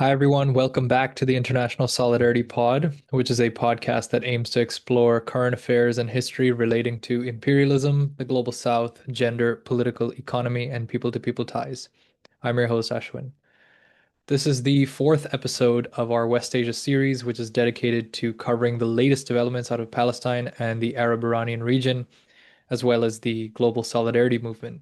Hi, everyone. Welcome back to the International Solidarity Pod, which is a podcast that aims to explore current affairs and history relating to imperialism, the global south, gender, political economy, and people to people ties. I'm your host, Ashwin. This is the fourth episode of our West Asia series, which is dedicated to covering the latest developments out of Palestine and the Arab Iranian region, as well as the global solidarity movement.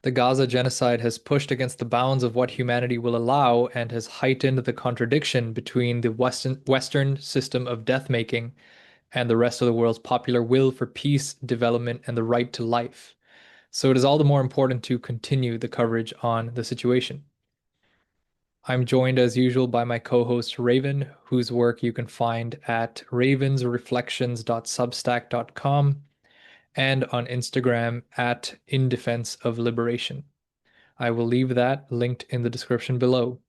The Gaza genocide has pushed against the bounds of what humanity will allow and has heightened the contradiction between the Western system of death making and the rest of the world's popular will for peace, development, and the right to life. So it is all the more important to continue the coverage on the situation. I'm joined as usual by my co-host Raven, whose work you can find at ravensreflections.substack.com and on Instagram at In Defense of Liberation. I will leave that linked in the description below.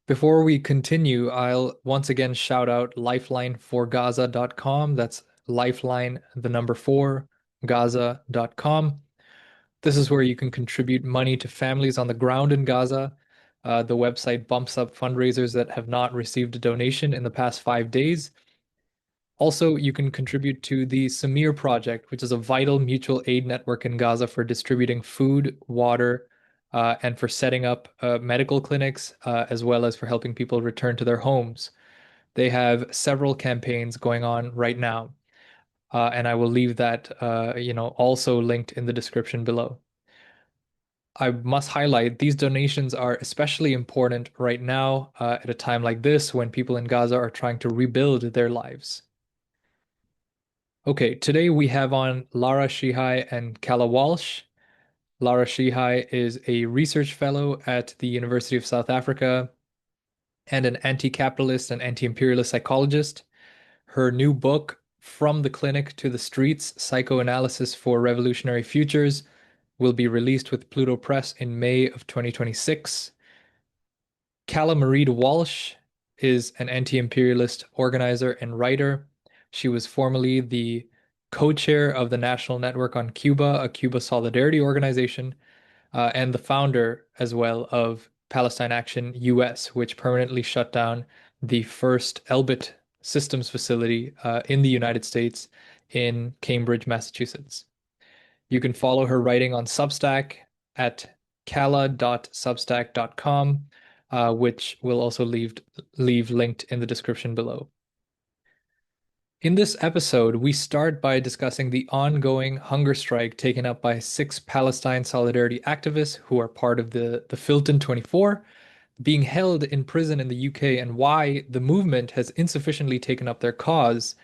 Before we continue, I'll once again shout out lifelineforgaza.com. That's lifeline, the number four, gaza.com. This is where you can contribute money to families on the ground in Gaza. The website bumps up fundraisers that have not received a donation in the past 5 days. Also, you can contribute to the Samir Project, which is a vital mutual aid network in Gaza for distributing food, water, and for setting up medical clinics, as well as for helping people return to their homes. They have several campaigns going on right now, and I will leave that, also linked in the description below. I must highlight these donations are especially important right now, at a time like this when people in Gaza are trying to rebuild their lives. Okay, today we have on Lara Sheehi and Calla Walsh. Lara Sheehi is a research fellow at the University of South Africa and an anti-capitalist and anti-imperialist psychologist. Her new book, From the Clinic to the Streets: Psychoanalysis for Revolutionary Futures, will be released with Pluto Press in May of 2026. Calla Walsh is an anti-imperialist organizer and writer. She was formerly the co-chair of the National Network on Cuba, a Cuba Solidarity organization, and the founder as well of Palestine Action US, which permanently shut down the first Elbit systems facility in the United States in Cambridge, Massachusetts. You can follow her writing on Substack at calla.substack.com, which we'll also leave linked in the description below. In this episode, we start by discussing the ongoing hunger strike taken up by 6 Palestine solidarity activists who are part of the Filton 24, being held in prison in the UK, and why the movement has insufficiently taken up their cause,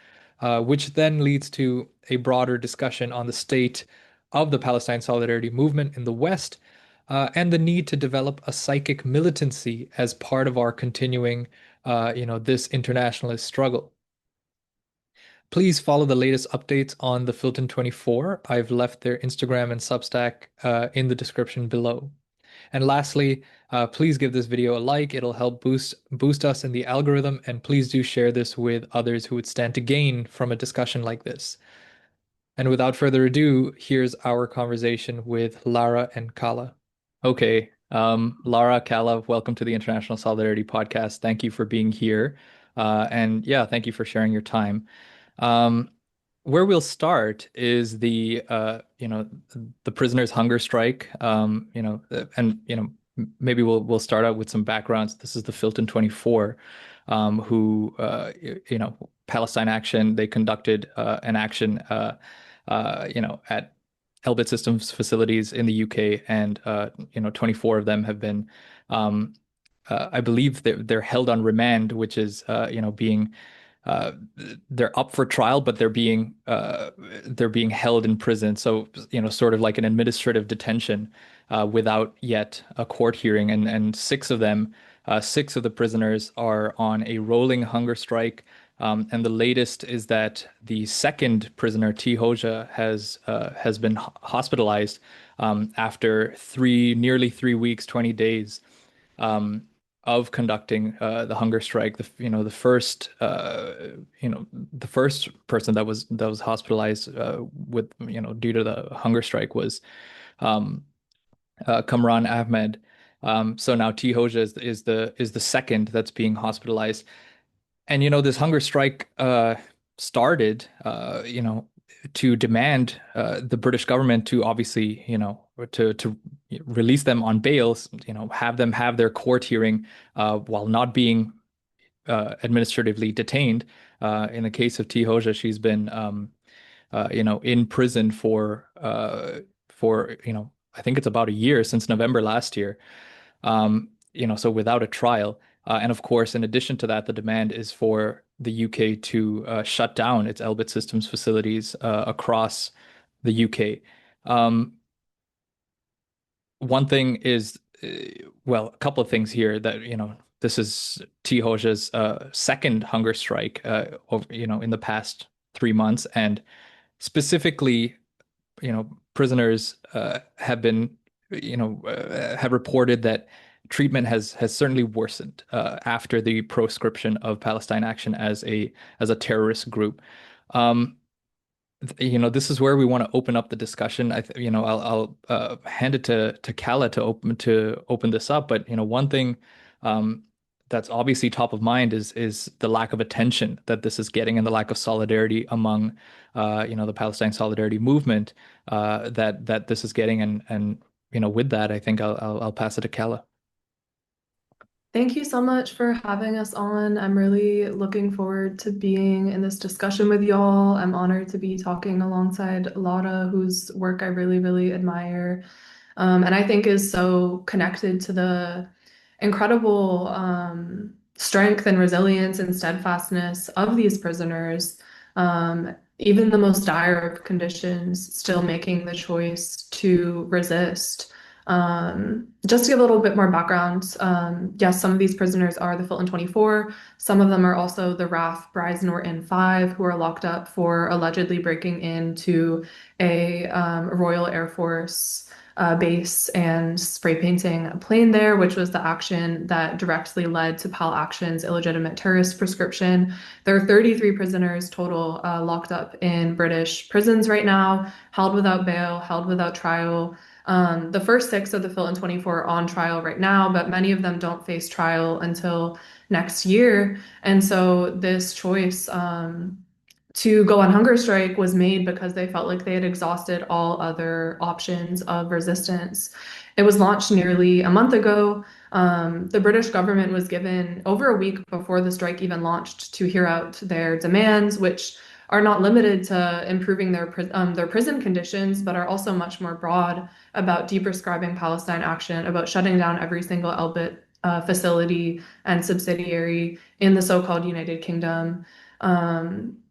which then leads to a broader discussion on the state of the Palestine solidarity movement in the West, and the need to develop a psychic militancy as part of our continuing, this internationalist struggle. Please follow the latest updates on the Filton 24. I've left their Instagram and Substack in the description below. And lastly, please give this video a like. It'll help boost us in the algorithm, and please do share this with others who would stand to gain from a discussion like this. And without further ado, here's our conversation with Lara and Calla. Okay, Lara, Calla, welcome to the International Solidarity Podcast. Thank you for being here. And yeah, thank you for sharing your time. Um, where we'll start is the prisoners' hunger strike. Maybe we'll start out with some backgrounds. This is the Filton 24, who Palestine Action. They conducted an action, at Elbit Systems facilities in the UK, and 24 of them have been, I believe they're held on remand, which is being uh, they're up for trial, but they're being held in prison. So, sort of like an administrative detention without yet a court hearing. And six of the prisoners are on a rolling hunger strike. And the latest is that the second prisoner, T. Hoja, has been hospitalized after nearly 3 weeks, 20 days. Um, of conducting the hunger strike. The first person that was hospitalized with due to the hunger strike was um, Kamran Ahmed, So now Tihoja is the second that's being hospitalized. And this hunger strike started, to demand the British government to obviously, to release them on bails, have them have their court hearing while not being administratively detained. In the case of Tihoja, she's been, in prison for I think it's about a year since November last year. So without a trial. And of course, in addition to that, the demand is for the UK to shut down its Elbit Systems facilities across the UK. Um, One thing is, well, a couple of things here that, this is Tihoja's second hunger strike, in the past 3 months. And specifically, prisoners have reported that treatment has certainly worsened after the proscription of Palestine Action as a terrorist group. Um, this is where we want to open up the discussion. I'll hand it to Calla to open this up. But one thing um, that's obviously top of mind is the lack of attention that this is getting and the lack of solidarity among the Palestine Solidarity Movement that this is getting. And with that, I think I'll pass it to Calla. Thank you so much for having us on. I'm really looking forward to being in this discussion with y'all. I'm honored to be talking alongside Lara, whose work I really, really admire, and I think is so connected to the incredible strength and resilience and steadfastness of these prisoners, even the most dire of conditions, still making the choice to resist. Just to give a little bit more background, yes, some of these prisoners are the Filton 24. Some of them are also the RAF Brides Norton 5, who are locked up for allegedly breaking into a Royal Air Force base and spray painting a plane there, which was the action that directly led to PAL Action's illegitimate terrorist prescription. There are 33 prisoners total locked up in British prisons right now, held without bail, held without trial. The first six of the Filton 24 are on trial right now, but many of them don't face trial until next year. And so this choice to go on hunger strike was made because they felt like they had exhausted all other options of resistance. It was launched nearly a month ago. The British government was given over a week before the strike even launched to hear out their demands, which are not limited to improving their prison conditions, but are also much more broad about deprescribing Palestine Action, about shutting down every single Elbit facility and subsidiary in the so-called United Kingdom.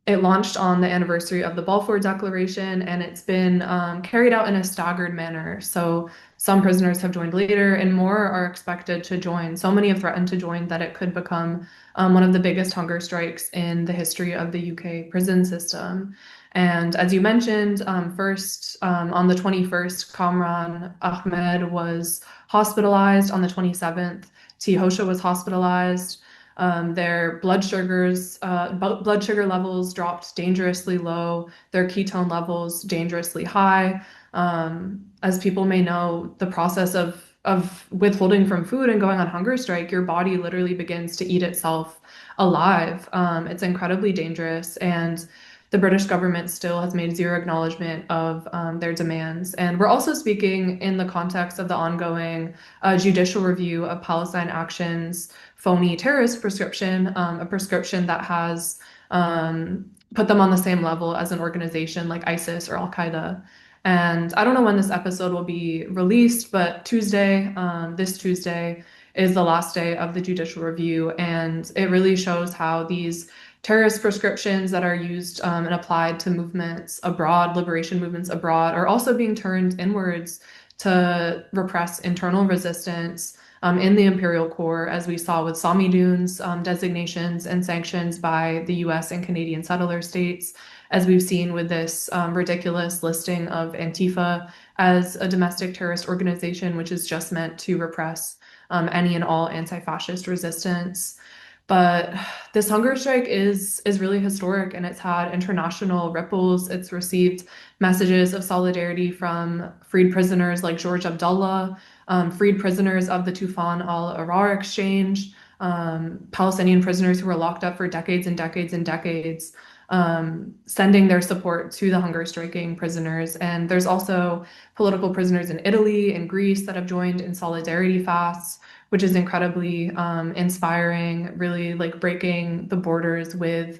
It launched on the anniversary of the Balfour Declaration, and it's been carried out in a staggered manner. So some prisoners have joined later, and more are expected to join. So many have threatened to join that it could become one of the biggest hunger strikes in the history of the UK prison system. And as you mentioned, first on the 21st, Kamran Ahmed was hospitalized. On the 27th, Tihoja was hospitalized. Their blood sugar levels dropped dangerously low. Their ketone levels dangerously high. As people may know, the process of withholding from food and going on hunger strike, your body literally begins to eat itself alive. It's incredibly dangerous, and the British government still has made zero acknowledgement of their demands. And we're also speaking in the context of the ongoing judicial review of Palestine Action's phony terrorist prescription, a prescription that has put them on the same level as an organization like ISIS or Al Qaeda. And I don't know when this episode will be released, but this Tuesday, is the last day of the judicial review. And it really shows how these terrorist prescriptions that are used and applied to movements abroad, liberation movements abroad, are also being turned inwards to repress internal resistance in the imperial core, as we saw with Sami Dunes designations and sanctions by the US and Canadian settler states, as we've seen with this ridiculous listing of Antifa as a domestic terrorist organization, which is just meant to repress any and all anti-fascist resistance. But this hunger strike is really historic, and it's had international ripples. It's received messages of solidarity from freed prisoners like George Abdullah, freed prisoners of the Tufan al-Arar exchange, Palestinian prisoners who were locked up for decades and decades and decades, sending their support to the hunger striking prisoners. And there's also political prisoners in Italy and Greece that have joined in solidarity fasts, which is incredibly inspiring, really like breaking the borders with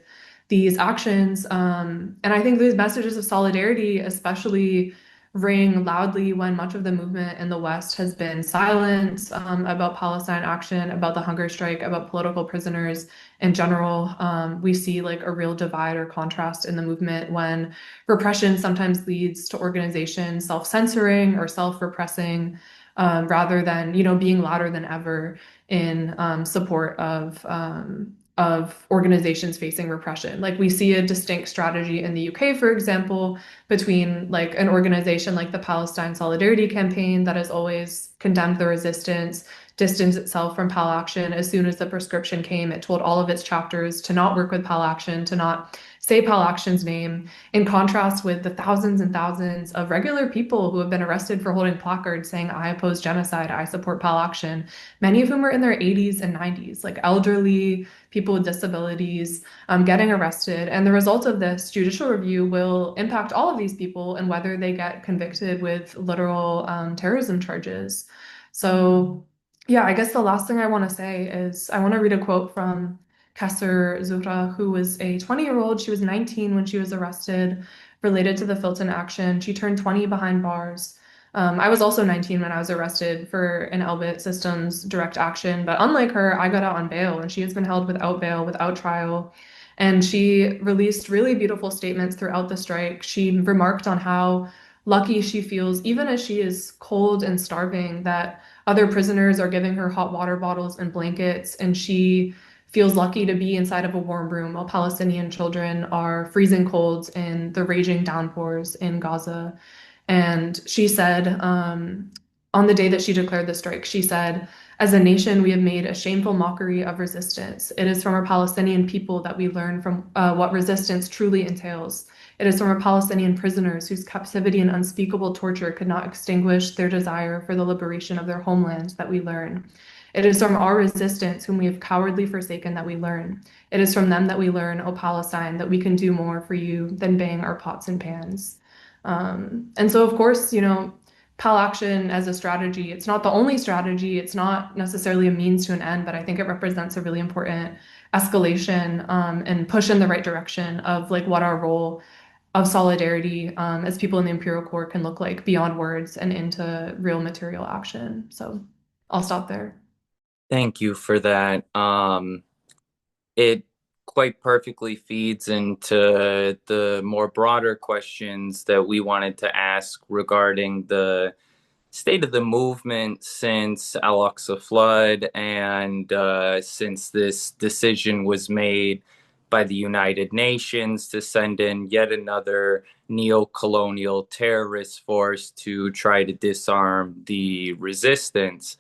these actions. And I think these messages of solidarity, especially ring loudly when much of the movement in the West has been silent about Palestine action, about the hunger strike, about political prisoners in general. We see like a real divide or contrast in the movement when repression sometimes leads to organizations self-censoring or self-repressing, rather than, being louder than ever in support of organizations facing repression. Like we see a distinct strategy in the UK, for example, between like an organization like the Palestine Solidarity Campaign that has always condemned the resistance, distanced itself from Pal Action. As soon as the prescription came, it told all of its chapters to not work with Pal Action, to not say Pal Action's name, in contrast with the thousands and thousands of regular people who have been arrested for holding placards saying, I oppose genocide, I support Pal Action, many of whom are in their 80s and 90s, like elderly, people with disabilities, getting arrested. And the result of this judicial review will impact all of these people and whether they get convicted with literal terrorism charges. So, yeah, I guess the last thing I want to say is I want to read a quote from Kesser Zuhra, who was a 20-year-old. She was 19 when she was arrested related to the Filton action. She turned 20 behind bars. I was also 19 when I was arrested for an Elbit Systems direct action, but unlike her, I got out on bail and she has been held without bail, without trial. And she released really beautiful statements throughout the strike. She remarked on how lucky she feels, even as she is cold and starving, that other prisoners are giving her hot water bottles and blankets, and she feels lucky to be inside of a warm room while Palestinian children are freezing cold in the raging downpours in Gaza. And she said, on the day that she declared the strike, she said, as a nation, we have made a shameful mockery of resistance. It is from our Palestinian people that we learn from what resistance truly entails. It is from our Palestinian prisoners whose captivity and unspeakable torture could not extinguish their desire for the liberation of their homeland that we learn. It is from our resistance, whom we have cowardly forsaken, that we learn. It is from them that we learn, O Palestine, that we can do more for you than bang our pots and pans. And so, of course, Pal Action as a strategy, it's not the only strategy. It's not necessarily a means to an end, but I think it represents a really important escalation and push in the right direction of like what our role of solidarity as people in the Imperial Court can look like beyond words and into real material action. So I'll stop there. Thank you for that. It quite perfectly feeds into the more broader questions that we wanted to ask regarding the state of the movement since Al-Aqsa flood and since this decision was made by the United Nations to send in yet another neo-colonial terrorist force to try to disarm the resistance.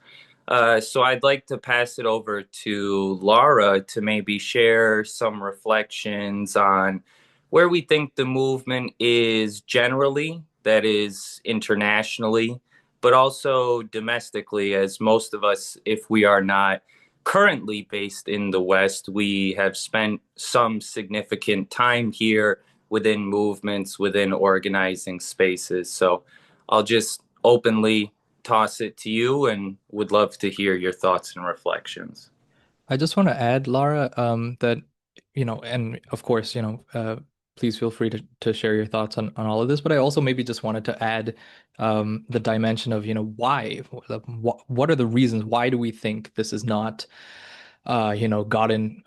So I'd like to pass it over to Lara to maybe share some reflections on where we think the movement is generally, that is internationally, but also domestically, as most of us, if we are not currently based in the West, we have spent some significant time here within movements, within organizing spaces. So I'll just openly toss it to you and would love to hear your thoughts and reflections. I just want to add, Lara, that, and of course, please feel free to share your thoughts on all of this. But I also maybe just wanted to add the dimension of, why, what are the reasons? Why do we think this is not, gotten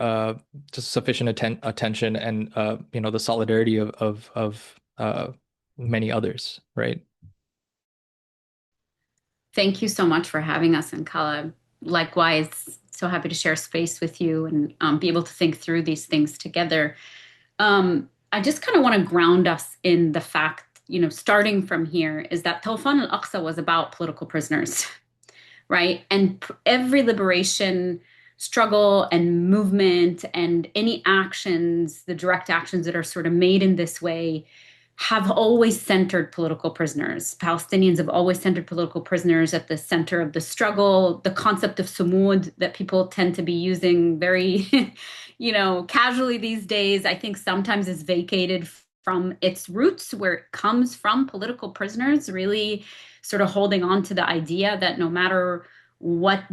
just sufficient attention and, the solidarity of many others, right? Thank you so much for having us in Calla. Likewise, so happy to share space with you and be able to think through these things together. I just kind of want to ground us in the fact, starting from here, is that Tawfan al-Aqsa was about political prisoners, right? And every liberation struggle and movement and any actions, the direct actions that are sort of made in this way, have always centered political prisoners. Palestinians have always centered political prisoners at the center of the struggle. The concept of sumud that people tend to be using very, casually these days, I think sometimes is vacated from its roots, where it comes from political prisoners, really sort of holding on to the idea that no matter what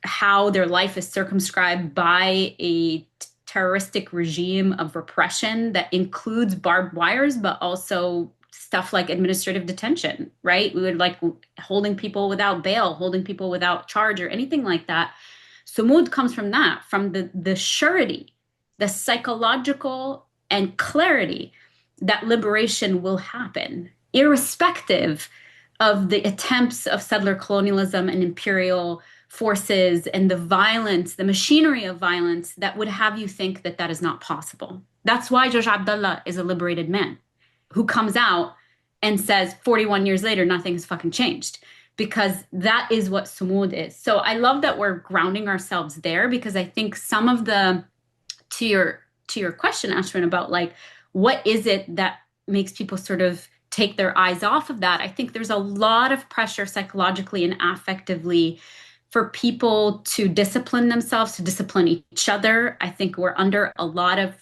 how their life is circumscribed by a terroristic regime of repression that includes barbed wires, but also stuff like administrative detention, right? We would like holding people without bail, holding people without charge or anything like that. Sumud comes from that, from the surety, the psychological and clarity that liberation will happen, irrespective of the attempts of settler colonialism and imperial forces and the violence, the machinery of violence that would have you think that that is not possible. That's why George Abdullah is a liberated man who comes out and says 41 years later, nothing has fucking changed, because that is what sumud is. So I love that we're grounding ourselves there, because I think some of to your question, Ashwin, about like, what is it that makes people sort of take their eyes off of that? I think there's a lot of pressure psychologically and affectively for people to discipline themselves, to discipline each other. I think we're under a lot of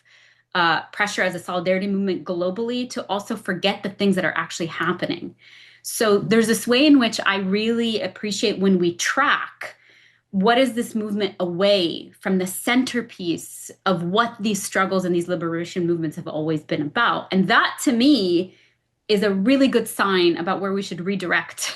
pressure as a solidarity movement globally to also forget the things that are actually happening. So there's this way in which I really appreciate when we track what is this movement away from the centerpiece of what these struggles and these liberation movements have always been about. And that, to me, is a really good sign about where we should redirect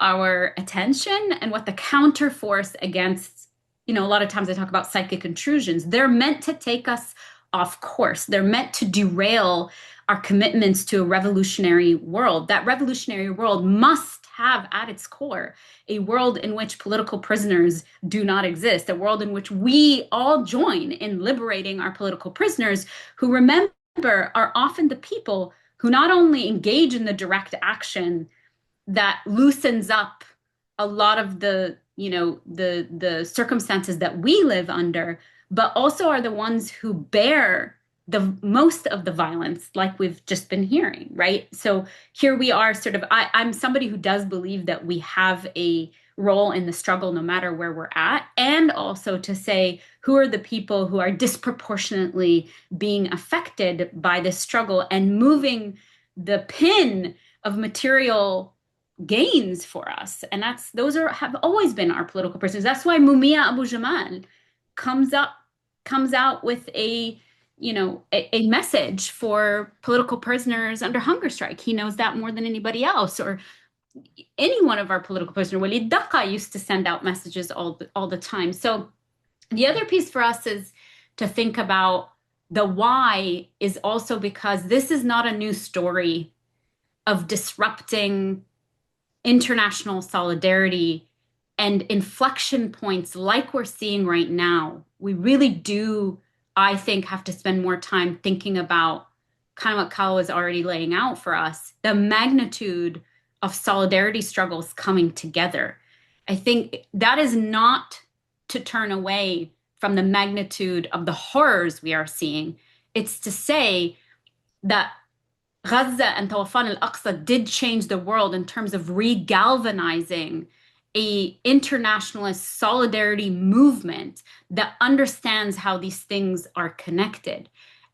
our attention and what the counterforce against, a lot of times I talk about psychic intrusions. They're meant to take us off course. They're meant to derail our commitments to a revolutionary world. That revolutionary world must have at its core a world in which political prisoners do not exist, a world in which we all join in liberating our political prisoners, who, remember, are often the people who not only engage in the direct action that loosens up a lot of the circumstances that we live under, but also are the ones who bear the most of the violence, like we've just been hearing, right? So here we are sort of, I'm somebody who does believe that we have a role in the struggle no matter where we're at, and also to say who are the people who are disproportionately being affected by this struggle and moving the pin of material gains for us. And have always been our political prisoners. That's why Mumia Abu Jamal comes out with a message for political prisoners under hunger strike. He knows that more than anybody else, or any one of our political prisoners. Walid Daqa used to send out messages all the time. So the other piece for us is to think about the why, is also because this is not a new story of disrupting international solidarity and inflection points like we're seeing right now. We really do, I think, have to spend more time thinking about kind of what Calla was already laying out for us, the magnitude of solidarity struggles coming together. I think that is not to turn away from the magnitude of the horrors we are seeing. It's to say that Gaza and Tawafan al-Aqsa did change the world in terms of regalvanizing a internationalist solidarity movement that understands how these things are connected.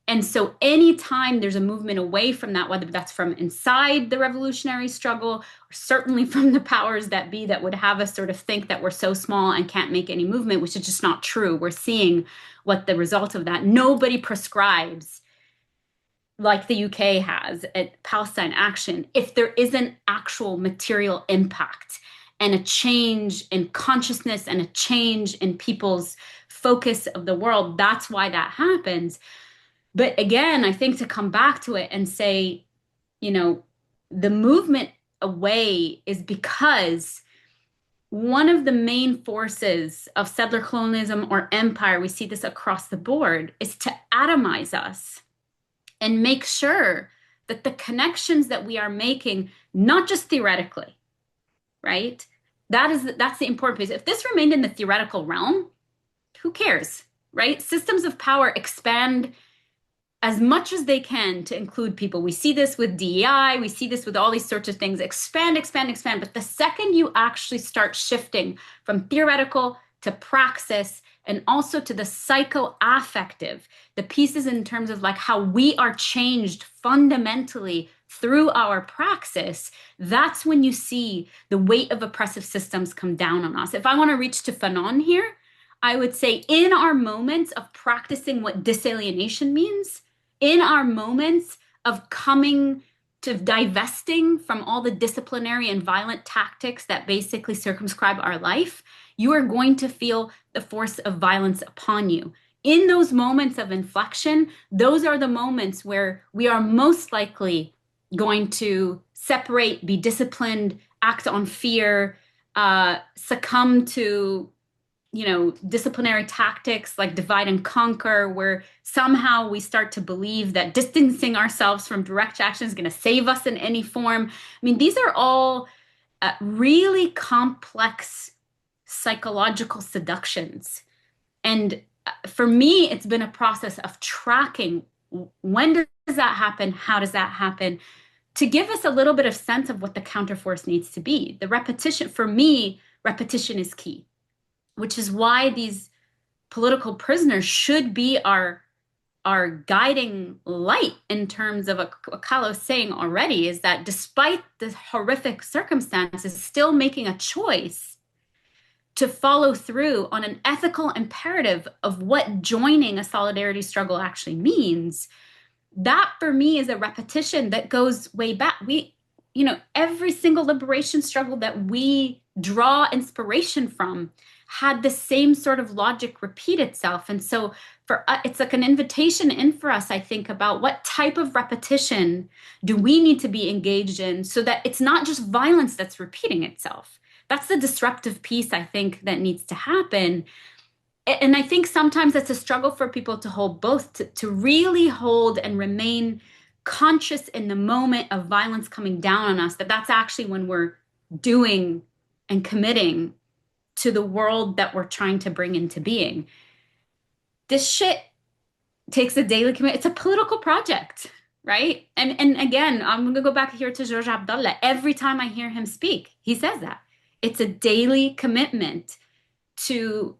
And so anytime there's a movement away from that, whether that's from inside the revolutionary struggle, or certainly from the powers that be that would have us sort of think that we're so small and can't make any movement, which is just not true. We're seeing what the result of that. Nobody prescribes, like the UK has at Palestine Action, if there isn't actual material impact and a change in consciousness and a change in people's focus of the world. That's why that happens. But again, I think to come back to it and say, the movement away is because one of the main forces of settler colonialism or empire, we see this across the board, is to atomize us and make sure that the connections that we are making, not just theoretically, right? That's the important piece. If this remained in the theoretical realm, who cares, right? Systems of power expand as much as they can to include people. We see this with DEI, we see this with all these sorts of things, expand, expand, expand. But the second you actually start shifting from theoretical to praxis, and also to the psychoaffective, the pieces in terms of like how we are changed fundamentally through our praxis, that's when you see the weight of oppressive systems come down on us. If I want to reach to Fanon here, I would say in our moments of practicing what disalienation means, in our moments of coming to divesting from all the disciplinary and violent tactics that basically circumscribe our life, you are going to feel the force of violence upon you. In those moments of inflection, those are the moments where we are most likely going to separate, be disciplined, act on fear, succumb to, disciplinary tactics like divide and conquer, where somehow we start to believe that distancing ourselves from direct action is going to save us in any form. I mean, these are all really complex psychological seductions. And for me, it's been a process of tracking when does that happen? How does that happen? To give us a little bit of sense of what the counterforce needs to be. The repetition, for me, repetition is key, which is why these political prisoners should be our guiding light in terms of what Calla was saying already, is that despite the horrific circumstances, still making a choice to follow through on an ethical imperative of what joining a solidarity struggle actually means. That for me is a repetition that goes way back. Every single liberation struggle that we draw inspiration from had the same sort of logic repeat itself. And so for us, it's like an invitation in for us, I think, about what type of repetition do we need to be engaged in so that it's not just violence that's repeating itself. That's the disruptive piece, I think, that needs to happen. And I think sometimes it's a struggle for people to hold both, to really hold and remain conscious in the moment of violence coming down on us, that's actually when we're doing and committing to the world that we're trying to bring into being. This shit takes a daily commitment. It's a political project, right? And again, I'm going to go back here to George Abdallah. Every time I hear him speak, he says that. It's a daily commitment to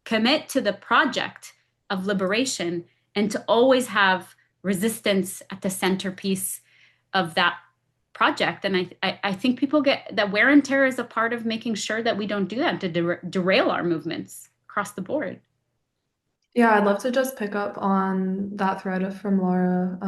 commit to the project of liberation and to always have resistance at the centerpiece of that project. And I think people get that wear and tear is a part of making sure that we don't do that, to derail our movements across the board. Yeah, I'd love to just pick up on that thread from Lara.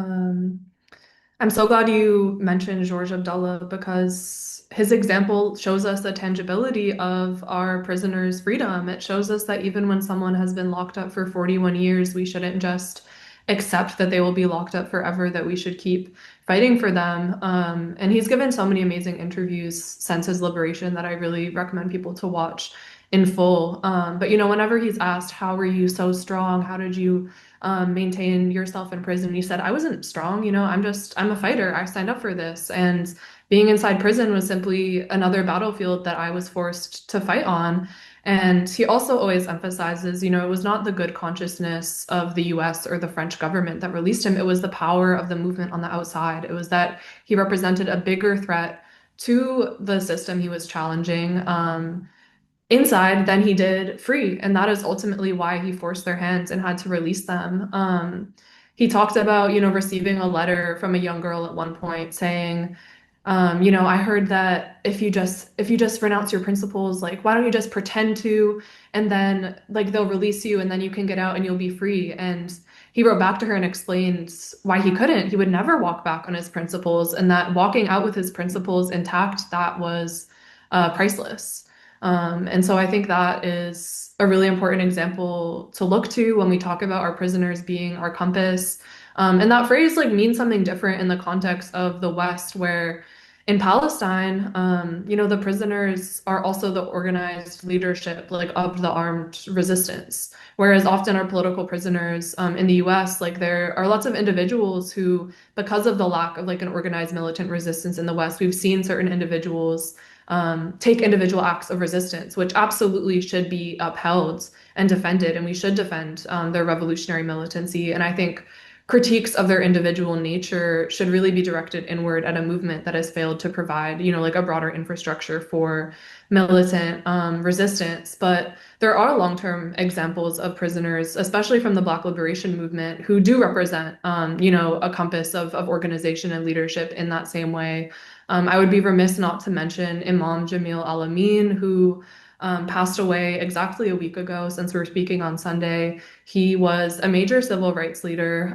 I'm so glad you mentioned George Abdallah, because his example shows us the tangibility of our prisoners' freedom. It shows us that even when someone has been locked up for 41 years, we shouldn't just accept that they will be locked up forever, that we should keep fighting for them. And he's given so many amazing interviews since his liberation that I really recommend people to watch in full. But whenever he's asked, how were you so strong? How did you maintain yourself in prison? He said, I wasn't strong, I'm a fighter. I signed up for this. And being inside prison was simply another battlefield that I was forced to fight on. And he also always emphasizes, it was not the good consciousness of the US or the French government that released him. It was the power of the movement on the outside. It was that he represented a bigger threat to the system he was challenging inside than he did free. And that is ultimately why he forced their hands and had to release them. He talked about, receiving a letter from a young girl at one point saying, I heard that if you just renounce your principles, like, why don't you just pretend to, and then like they'll release you and then you can get out and you'll be free. And he wrote back to her and explained why he couldn't. He would never walk back on his principles, and that walking out with his principles intact, that was priceless. And so I think that is a really important example to look to when we talk about our prisoners being our compass. And that phrase means something different in the context of the West, where in Palestine, the prisoners are also the organized leadership of the armed resistance. Whereas often our political prisoners in the US, there are lots of individuals who, because of the lack of an organized militant resistance in the West, we've seen certain individuals take individual acts of resistance, which absolutely should be upheld and defended, and we should defend their revolutionary militancy. And I think critiques of their individual nature should really be directed inward at a movement that has failed to provide, like a broader infrastructure for militant resistance. But there are long-term examples of prisoners, especially from the Black liberation movement, who do represent, a compass of organization and leadership in that same way. I would be remiss not to mention Imam Jamil Al-Amin, who passed away exactly a week ago, since we're speaking on Sunday. He was a major civil rights leader.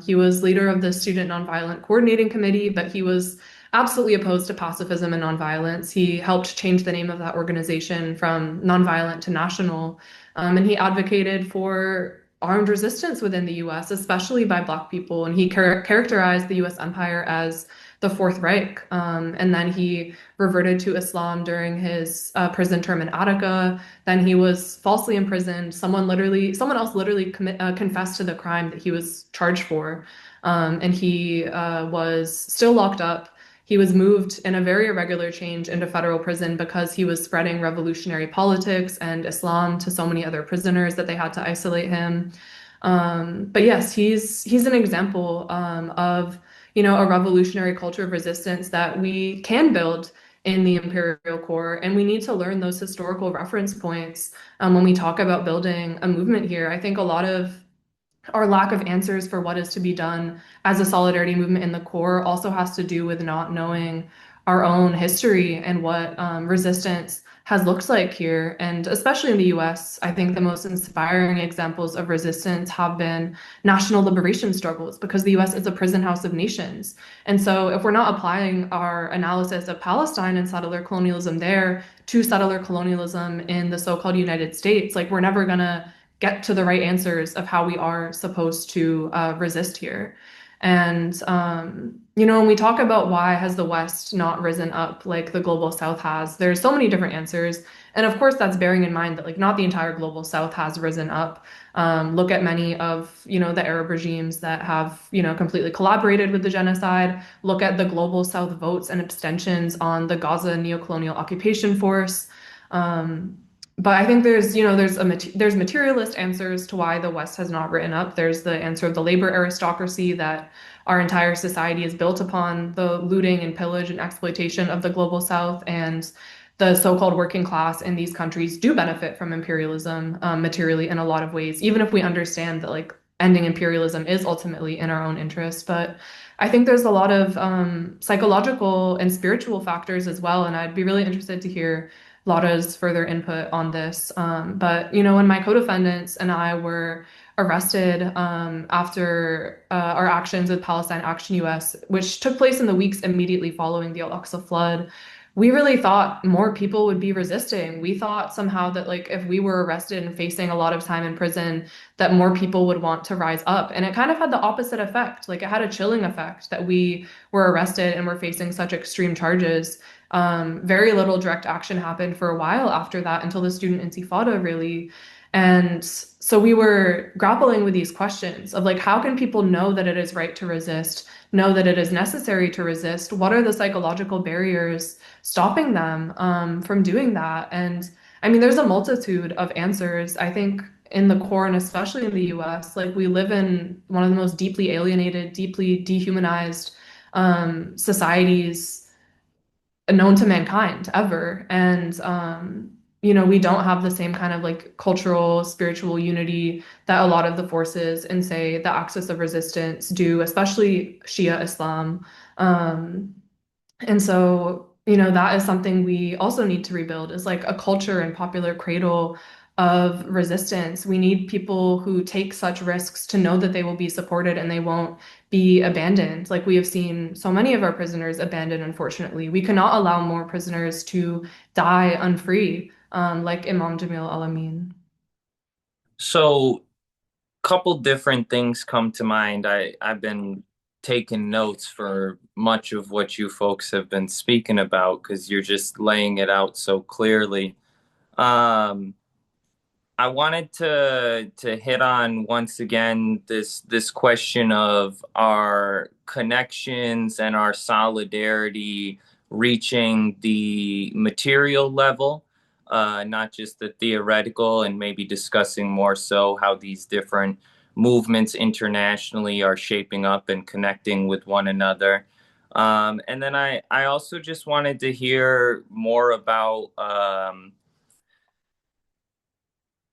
He was leader of the Student Nonviolent Coordinating Committee, but he was absolutely opposed to pacifism and nonviolence. He helped change the name of that organization from Nonviolent to National, and he advocated for armed resistance within the US, especially by Black people. And he characterized the US empire as the Fourth Reich. And then he reverted to Islam during his prison term in Attica. Then he was falsely imprisoned. Someone else literally confessed to the crime that he was charged for. And he was still locked up. He was moved in a very irregular change into federal prison because he was spreading revolutionary politics and Islam to so many other prisoners that they had to isolate him. But yes, he's an example of a revolutionary culture of resistance that we can build in the imperial core, and we need to learn those historical reference points when we talk about building a movement here. I think a lot of our lack of answers for what is to be done as a solidarity movement in the core also has to do with not knowing our own history and what resistance has looked like here. And especially in the US, I think the most inspiring examples of resistance have been national liberation struggles, because the US is a prison house of nations. And so if we're not applying our analysis of Palestine and settler colonialism there to settler colonialism in the so-called United States, like, we're never gonna get to the right answers of how we are supposed to resist here. And, when we talk about why has the West not risen up like the global South has, there's so many different answers. And of course, that's bearing in mind that, like, not the entire global South has risen up. Look at many of, the Arab regimes that have, completely collaborated with the genocide. Look at the global South votes and abstentions on the Gaza neocolonial occupation force. But I think there's materialist answers to why the West has not written up. There's the answer of the labor aristocracy, that our entire society is built upon the looting and pillage and exploitation of the global South, and the so-called working class in these countries do benefit from imperialism materially in a lot of ways, even if we understand that, like, ending imperialism is ultimately in our own interest. But I think there's a lot of psychological and spiritual factors as well, and I'd be really interested to hear Lara's further input on this. But, when my co-defendants and I were arrested after our actions with Palestine Action US, which took place in the weeks immediately following the Al-Aqsa flood, we really thought more people would be resisting. We thought somehow that, like, if we were arrested and facing a lot of time in prison, that more people would want to rise up. And it kind of had the opposite effect. Like, it had a chilling effect that we were arrested and were facing such extreme charges. Very little direct action happened for a while after that, until the student intifada, really. And so we were grappling with these questions of, like, how can people know that it is right to resist, know that it is necessary to resist? What are the psychological barriers stopping them from doing that? And I mean, there's a multitude of answers. I think in the core, and especially in the US, like, we live in one of the most deeply alienated, deeply dehumanized societies known to mankind ever. And, we don't have the same kind of, like, cultural, spiritual unity that a lot of the forces in, say, the axis of resistance do, especially Shia Islam. And so, that is something we also need to rebuild, is, like, a culture and popular cradle of resistance. We need people who take such risks to know that they will be supported and they won't be abandoned. Like, we have seen so many of our prisoners abandoned, unfortunately. We cannot allow more prisoners to die unfree, like Imam Jamil Al-Amin. So, couple different things come to mind. I've been taking notes for much of what you folks have been speaking about, because you're just laying it out so clearly. I wanted to hit on once again this question of our connections and our solidarity reaching the material level, not just the theoretical, and maybe discussing more so how these different movements internationally are shaping up and connecting with one another. And then I also just wanted to hear more about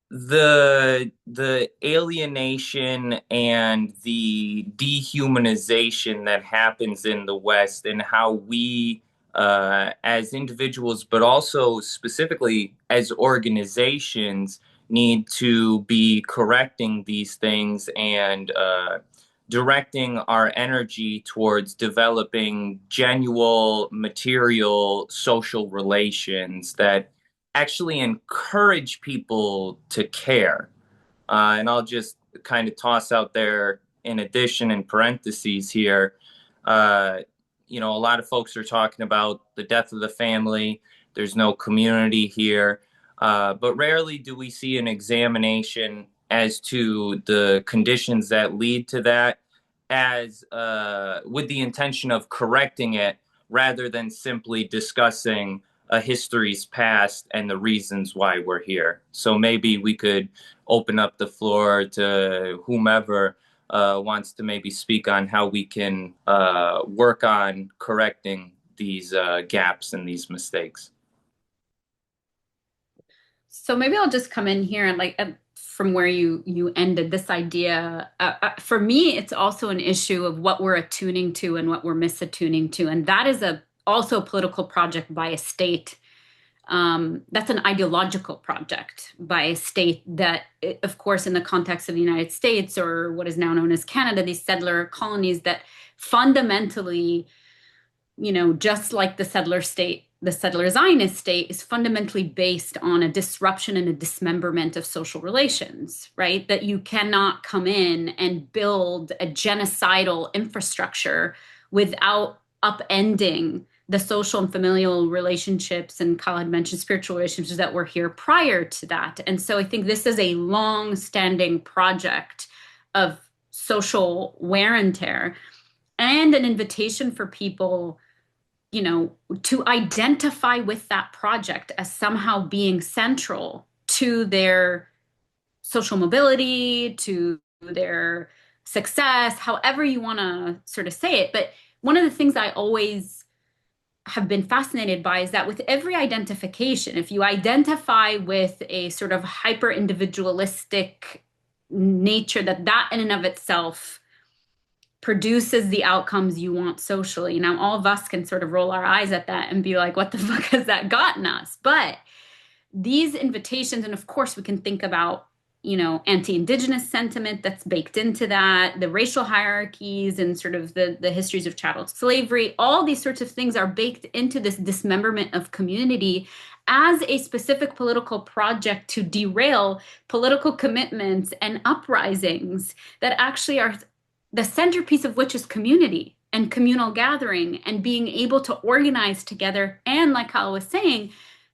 the alienation and the dehumanization that happens in the West, and how we, as individuals, but also specifically as organizations, need to be correcting these things and directing our energy towards developing genuine material social relations that actually encourage people to care. And I'll just kind of toss out there, in addition, in parentheses here, uh, a lot of folks are talking about the death of the family. There's no community here. But rarely do we see an examination as to the conditions that lead to that, as with the intention of correcting it, rather than simply discussing a history's past and the reasons why we're here. So maybe we could open up the floor to whomever wants to maybe speak on how we can work on correcting these gaps and these mistakes. So maybe I'll just come in here and from where you ended this idea. For me, it's also an issue of what we're attuning to and what we're misattuning to, and that is also a political project by a state. That's an ideological project by a state that, of course, in the context of the United States, or what is now known as Canada, these settler colonies that fundamentally, just like the settler state, the settler Zionist state is fundamentally based on a disruption and a dismemberment of social relations, right? That you cannot come in and build a genocidal infrastructure without upending the social and familial relationships, and Calla had mentioned spiritual relationships that were here prior to that. And so I think this is a long-standing project of social wear and tear, and an invitation for people, to identify with that project as somehow being central to their social mobility, to their success, however you want to sort of say it. But one of the things I always have been fascinated by is that with every identification, if you identify with a sort of hyper individualistic nature, that in and of itself produces the outcomes you want socially. Now, all of us can sort of roll our eyes at that and be like, what the fuck has that gotten us? But these invitations, and of course we can think about, anti-Indigenous sentiment that's baked into that, the racial hierarchies and sort of the histories of chattel slavery, all these sorts of things are baked into this dismemberment of community as a specific political project to derail political commitments and uprisings that actually are the centerpiece of which is community and communal gathering and being able to organize together. And like Calla was saying,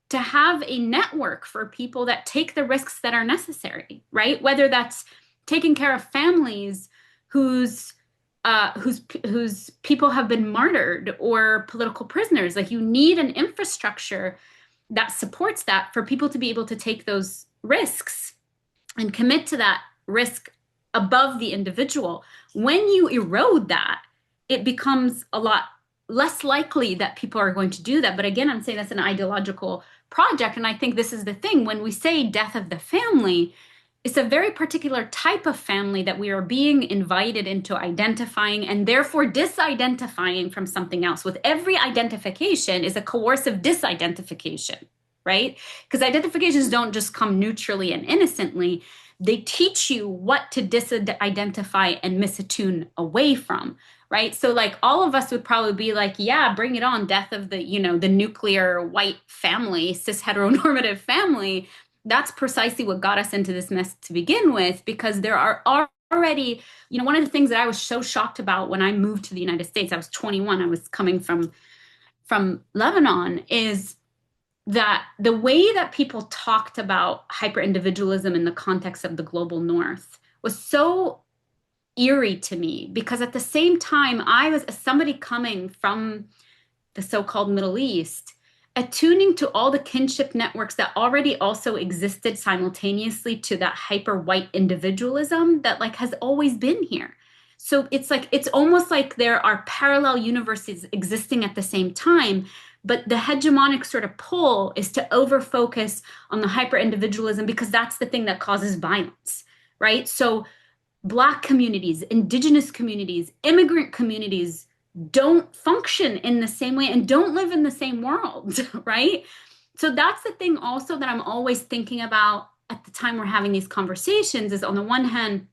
to have a network for people that take the risks that are necessary, right? Whether that's taking care of families whose people have been martyred or political prisoners. Like, you need an infrastructure that supports that for people to be able to take those risks and commit to that risk above the individual. When you erode that, it becomes a lot less likely that people are going to do that. But again, I'm saying that's an ideological project. And I think this is the thing. When we say death of the family, it's a very particular type of family that we are being invited into identifying and therefore disidentifying from something else. With every identification is a coercive disidentification, right? Because identifications don't just come neutrally and innocently. They teach you what to disidentify and misattune away from, right? So like all of us would probably be like, yeah, bring it on, death of the, the nuclear white family, cis heteronormative family. That's precisely what got us into this mess to begin with, because there are already, one of the things that I was so shocked about when I moved to the United States, I was 21, I was coming from Lebanon, is that the way that people talked about hyper-individualism in the context of the global north was so eerie to me, because at the same time, I was somebody coming from the so-called Middle East, attuning to all the kinship networks that already also existed simultaneously to that hyper white individualism that like has always been here. So it's like it's almost like there are parallel universes existing at the same time, but the hegemonic sort of pull is to over focus on the hyper individualism because that's the thing that causes violence, right? So Black communities, indigenous communities, immigrant communities don't function in the same way and don't live in the same world, right? So that's the thing also that I'm always thinking about at the time we're having these conversations is on the one hand,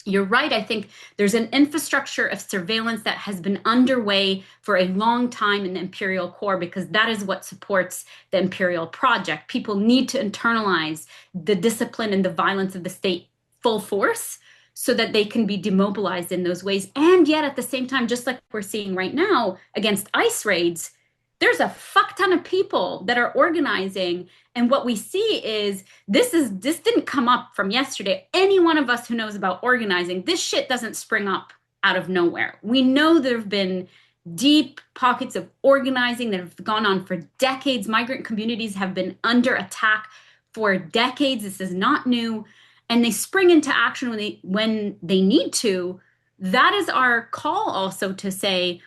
you're right. I think there's an infrastructure of surveillance that has been underway for a long time in the imperial core because that is what supports the imperial project. People need to internalize the discipline and the violence of the state full force so that they can be demobilized in those ways. And yet at the same time, just like we're seeing right now against ICE raids, there's a fuck ton of people that are organizing. And what we see is this didn't come up from yesterday. Any one of us who knows about organizing, this shit doesn't spring up out of nowhere. We know there have been deep pockets of organizing that have gone on for decades. Migrant communities have been under attack for decades. This is not new. And they spring into action when they need to. That is our call also to say,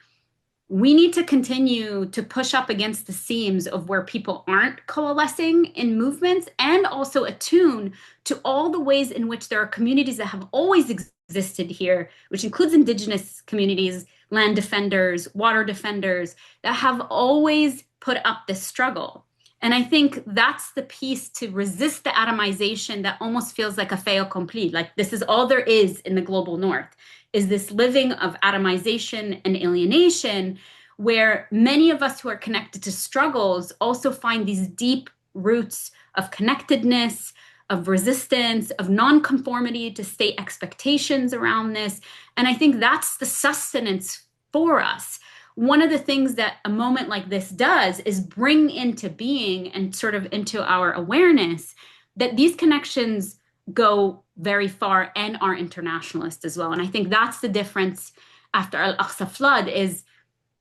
we need to continue to push up against the seams of where people aren't coalescing in movements and also attune to all the ways in which there are communities that have always existed here, which includes indigenous communities, land defenders, water defenders, that have always put up this struggle. And I think that's the piece to resist the atomization that almost feels like a fait accompli. Like this is all there is in the global north, is this living of atomization and alienation, where many of us who are connected to struggles also find these deep roots of connectedness, of resistance, of nonconformity to state expectations around this. And I think that's the sustenance for us. One of the things that a moment like this does is bring into being and sort of into our awareness that these connections go very far and are internationalist as well. And I think that's the difference after Al-Aqsa flood is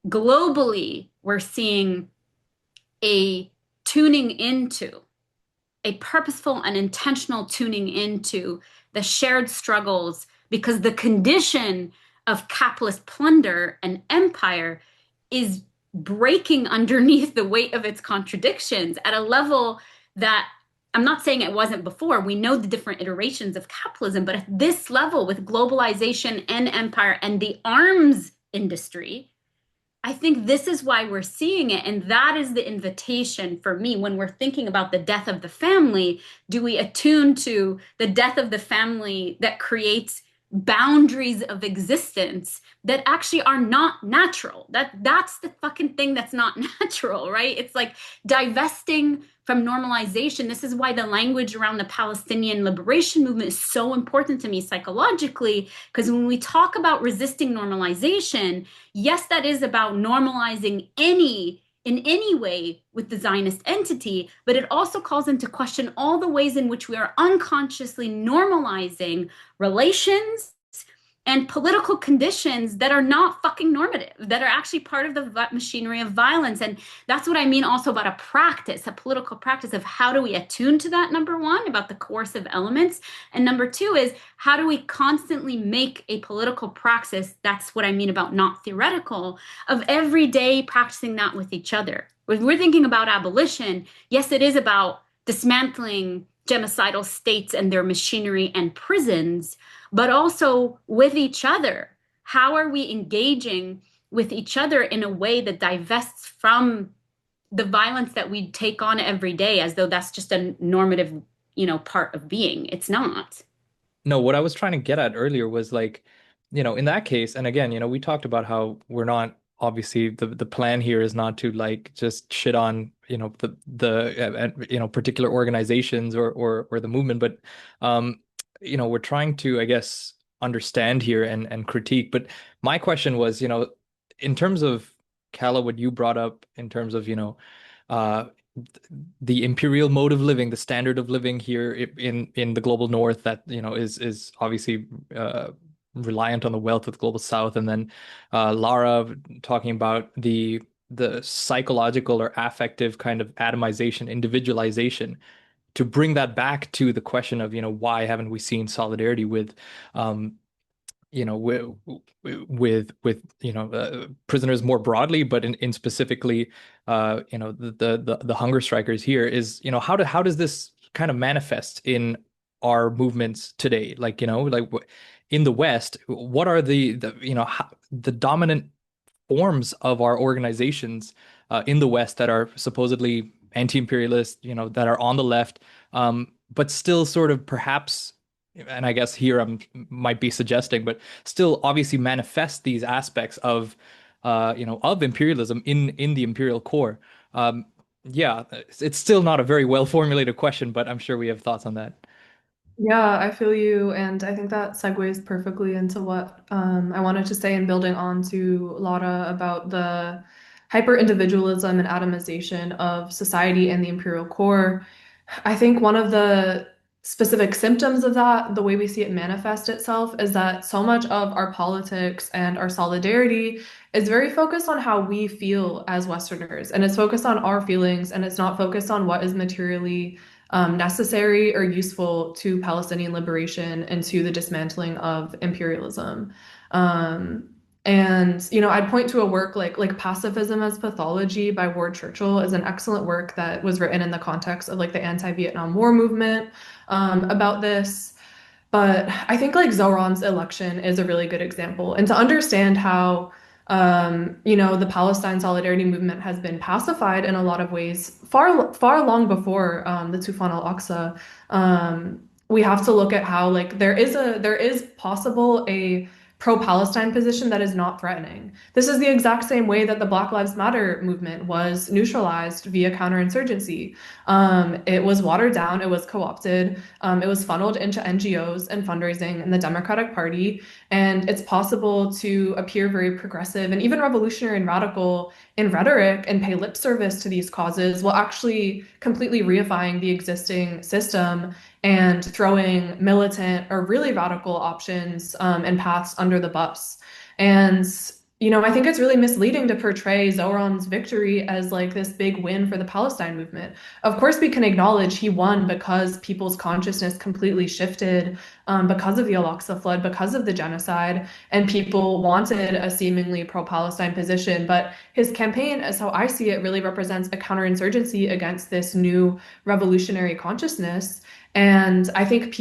globally, we're seeing a tuning into, a purposeful and intentional tuning into the shared struggles because the condition of capitalist plunder and empire is breaking underneath the weight of its contradictions at a level that I'm not saying it wasn't before. We know the different iterations of capitalism, but at this level with globalization and empire and the arms industry, I think this is why we're seeing it. And that is the invitation for me when we're thinking about the death of the family. Do we attune to the death of the family that creates boundaries of existence that actually are not natural? That's the fucking thing that's not natural, right? It's like divesting from normalization. This is why the language around the Palestinian liberation movement is so important to me psychologically, because when we talk about resisting normalization, yes, that is about normalizing in any way with the Zionist entity, but it also calls into question all the ways in which we are unconsciously normalizing relations and political conditions that are not fucking normative, that are actually part of the machinery of violence. And that's what I mean also about a practice, a political practice of how do we attune to that, number one, about the coercive elements. And number two is how do we constantly make a political praxis, that's what I mean about not theoretical, of every day practicing that with each other. When we're thinking about abolition, yes, it is about dismantling genocidal states and their machinery and prisons, but also with each other. How are we engaging with each other in a way that divests from the violence that we take on every day as though that's just a normative, part of being? It's not. No, what I was trying to get at earlier was like, in that case, and again, we talked about how we're not obviously the plan here is not to like just shit on, the particular organizations or the movement, but we're trying to, I guess, understand here and critique. But my question was, in terms of Calla, what you brought up in terms of, uh, the imperial mode of living, the standard of living here in the global north that, is obviously reliant on the wealth of the global south. And then Lara talking about the the psychological or affective kind of atomization, individualization, to bring that back to the question of, why haven't we seen solidarity with, um, with prisoners more broadly, but in specifically, the hunger strikers here is, how does this kind of manifest in our movements today? Like, in the West, what are the dominant forms of our organizations in the West that are supposedly anti-imperialist, that are on the left, but still sort of perhaps, and I guess here I might be suggesting, but still obviously manifest these aspects of imperialism in the imperial core. Yeah, it's still not a very well formulated question, but I'm sure we have thoughts on that. Yeah, I feel you, and I think that segues perfectly into what I wanted to say in building on to Lara about the hyper-individualism and atomization of society and the imperial core. I think one of the specific symptoms of that, the way we see it manifest itself, is that so much of our politics and our solidarity is very focused on how we feel as Westerners, and it's focused on our feelings, and it's not focused on what is materially necessary or useful to Palestinian liberation and to the dismantling of imperialism. Um, and I'd point to a work like Pacifism as Pathology by Ward Churchill is an excellent work that was written in the context of like the anti-Vietnam War movement about this. But I think like Zoran's election is a really good example. And to understand how, the Palestine solidarity movement has been pacified in a lot of ways, far, far long before the Tufan al-Aqsa, we have to look at how like there is possible a pro-Palestine position that is not threatening. This is the exact same way that the Black Lives Matter movement was neutralized via counterinsurgency. It was watered down, it was co-opted, it was funneled into NGOs and fundraising in the Democratic Party, and it's possible to appear very progressive and even revolutionary and radical in rhetoric and pay lip service to these causes while actually completely reifying the existing system and throwing militant or really radical options and paths under the bus. And I think it's really misleading to portray Zoran's victory as like this big win for the Palestine movement. Of course, we can acknowledge he won because people's consciousness completely shifted because of the Al-Aqsa flood, because of the genocide, and people wanted a seemingly pro-Palestine position. But his campaign, as how I see it, really represents a counterinsurgency against this new revolutionary consciousness. And I think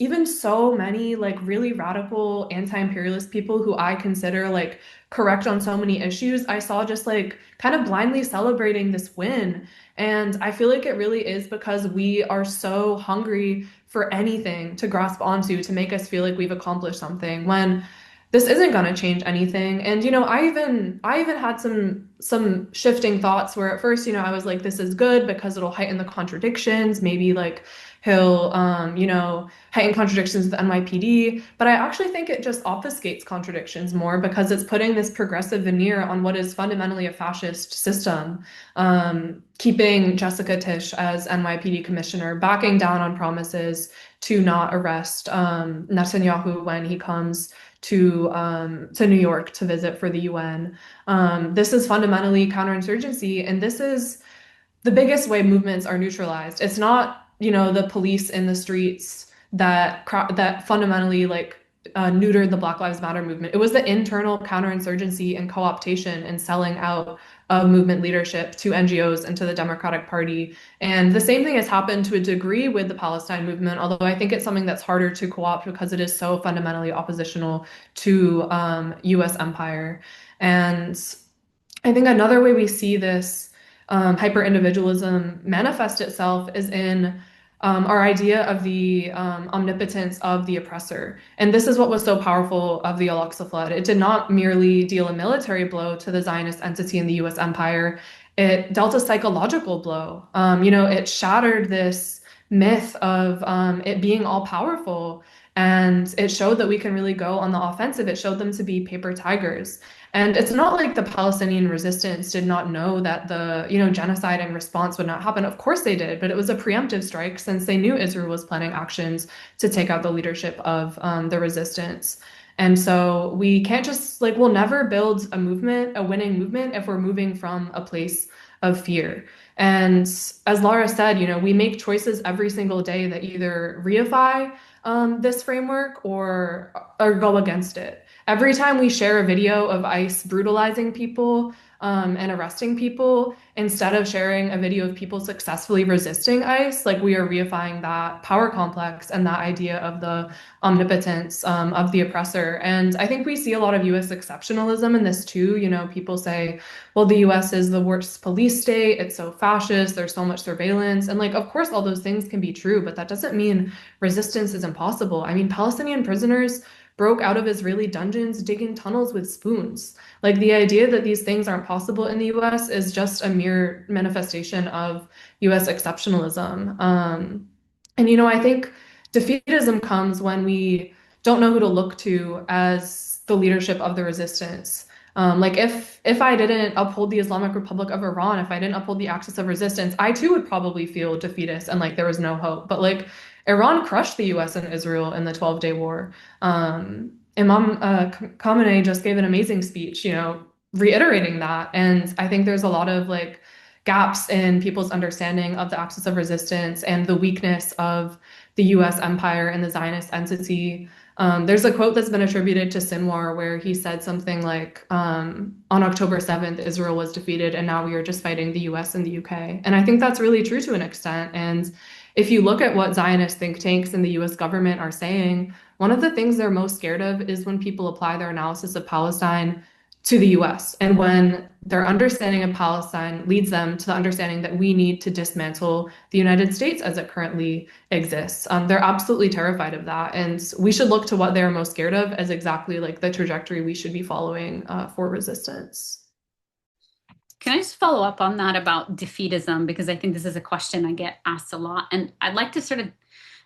even so many like really radical anti-imperialist people who I consider like correct on so many issues, I saw just like kind of blindly celebrating this win. And I feel like it really is because we are so hungry for anything to grasp onto to make us feel like we've accomplished something when this isn't going to change anything. And I even had some shifting thoughts where at first, I was like, this is good because it'll heighten the contradictions. Maybe like he'll heighten contradictions with the NYPD. But I actually think it just obfuscates contradictions more because it's putting this progressive veneer on what is fundamentally a fascist system. Keeping Jessica Tisch as NYPD commissioner, backing down on promises to not arrest Netanyahu when he comes to New York to visit for the UN. This is fundamentally counterinsurgency, and this is the biggest way movements are neutralized. It's not, the police in the streets that fundamentally like neutered the Black Lives Matter movement. It was the internal counterinsurgency and co-optation and selling out of movement leadership to NGOs and to the Democratic Party. And the same thing has happened to a degree with the Palestine movement, although I think it's something that's harder to co-opt because it is so fundamentally oppositional to US empire. And I think another way we see this hyper-individualism manifest itself is in our idea of the omnipotence of the oppressor. And this is what was so powerful of the Al-Aqsa flood. It did not merely deal a military blow to the Zionist entity in the US empire. It dealt a psychological blow. It shattered this myth of it being all powerful. And it showed that we can really go on the offensive. It showed them to be paper tigers. And it's not like the Palestinian resistance did not know that the, genocide and response would not happen. Of course they did, but it was a preemptive strike since they knew Israel was planning actions to take out the leadership of the resistance. And so we can't just like, we'll never build a movement, a winning movement, if we're moving from a place of fear. And as Lara said, we make choices every single day that either reify this framework or go against it. Every time we share a video of ICE brutalizing people and arresting people, instead of sharing a video of people successfully resisting ICE, like we are reifying that power complex and that idea of the omnipotence of the oppressor. And I think we see a lot of US exceptionalism in this too. People say, well, the US is the worst police state, it's so fascist, there's so much surveillance. And like, of course, all those things can be true, but that doesn't mean resistance is impossible. I mean, Palestinian prisoners broke out of Israeli dungeons digging tunnels with spoons. Like the idea that these things aren't possible in the US is just a mere manifestation of US exceptionalism. And I think defeatism comes when we don't know who to look to as the leadership of the resistance. Like if I didn't uphold the Islamic Republic of Iran, if I didn't uphold the axis of resistance, I too would probably feel defeatist and like there was no hope. But like Iran crushed the US and Israel in the 12-day war. Imam Khamenei just gave an amazing speech, reiterating that. And I think there's a lot of like gaps in people's understanding of the axis of resistance and the weakness of the US empire and the Zionist entity. There's a quote that's been attributed to Sinwar where he said something like, on October 7th, Israel was defeated, and now we are just fighting the US and the UK. And I think that's really true to an extent. And if you look at what Zionist think tanks and the US government are saying, one of the things they're most scared of is when people apply their analysis of Palestine to the US and when their understanding of Palestine leads them to the understanding that we need to dismantle the United States as it currently exists. They're absolutely terrified of that. And we should look to what they're most scared of as exactly like the trajectory we should be following for resistance. Can I just follow up on that about defeatism? Because I think this is a question I get asked a lot. And I'd like to sort of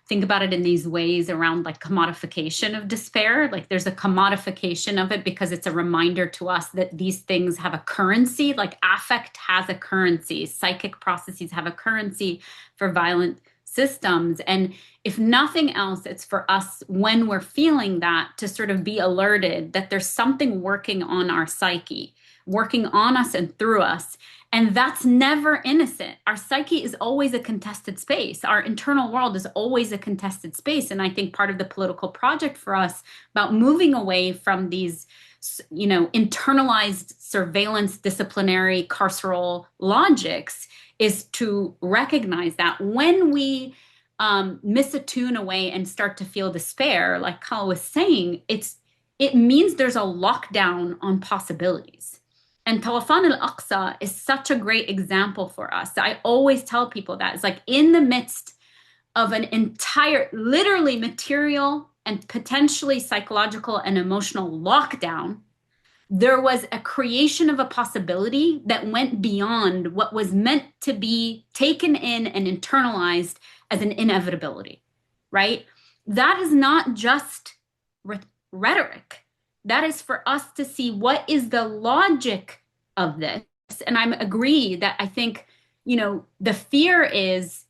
think about it in these ways around like commodification of despair. Like there's a commodification of it because it's a reminder to us that these things have a currency, like affect has a currency, psychic processes have a currency for violent systems. And if nothing else, it's for us when we're feeling that to sort of be alerted that there's something working on our psyche, working on us and through us. And that's never innocent. Our psyche is always a contested space. Our internal world is always a contested space. And I think part of the political project for us about moving away from these, internalized surveillance, disciplinary, carceral logics is to recognize that when we misattune away and start to feel despair, like Calla was saying, it means there's a lockdown on possibilities. And Tawafan al-Aqsa is such a great example for us. I always tell people that it's like in the midst of an entire, literally material and potentially psychological and emotional lockdown, there was a creation of a possibility that went beyond what was meant to be taken in and internalized as an inevitability, right? That is not just rhetoric. That is for us to see what is the logic of this. And I agree that I think, the fear is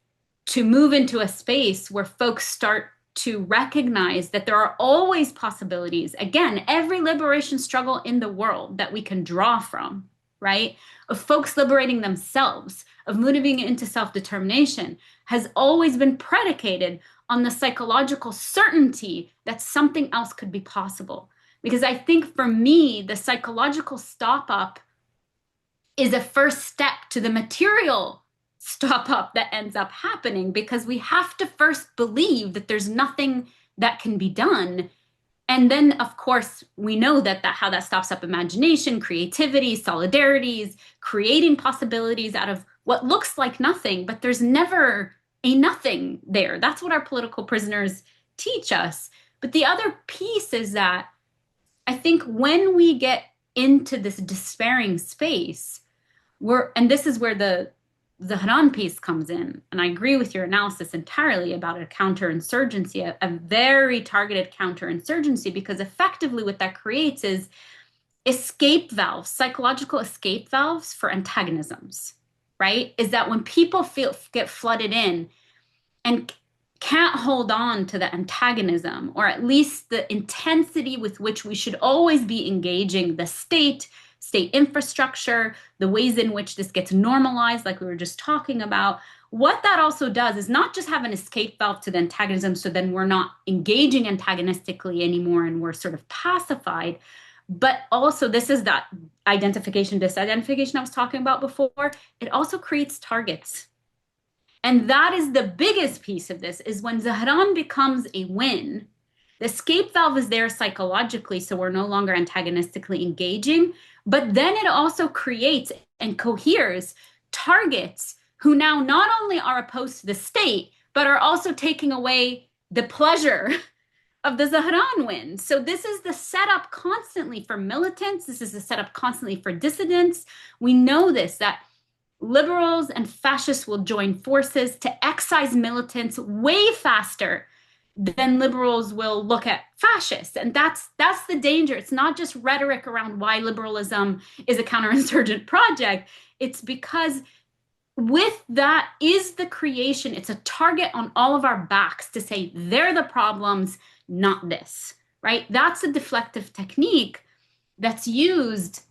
to move into a space where folks start to recognize that there are always possibilities. Again, every liberation struggle in the world that we can draw from, right? Of folks liberating themselves, of moving into self-determination, has always been predicated on the psychological certainty that something else could be possible. Because I think for me, the psychological stop up is a first step to the material stop up that ends up happening, because we have to first believe that there's nothing that can be done. And then, of course, we know that how that stops up imagination, creativity, solidarities, creating possibilities out of what looks like nothing, but there's never a nothing there. That's what our political prisoners teach us. But the other piece is that I think when we get into this despairing space, and this is where the Zahran piece comes in, and I agree with your analysis entirely about a counterinsurgency, a very targeted counterinsurgency, because effectively what that creates is escape valves, psychological escape valves for antagonisms, right? Is that when people get flooded in, and can't hold on to the antagonism, or at least the intensity with which we should always be engaging the state infrastructure, the ways in which this gets normalized, like we were just talking about. What that also does is not just have an escape valve to the antagonism, so then we're not engaging antagonistically anymore and we're sort of pacified, but also this is that identification, disidentification I was talking about before. It also creates targets. And that is the biggest piece of this, is when Zahran becomes a win, the escape valve is there psychologically, so we're no longer antagonistically engaging, but then it also creates and coheres targets who now not only are opposed to the state, but are also taking away the pleasure of the Zahran win. So this is the setup constantly for militants. This is the setup constantly for dissidents. We know this, that liberals and fascists will join forces to excise militants way faster than liberals will look at fascists. And that's the danger. It's not just rhetoric around why liberalism is a counterinsurgent project. It's because with that is the creation, it's a target on all of our backs to say they're the problems, not this, right? That's a deflective technique that's used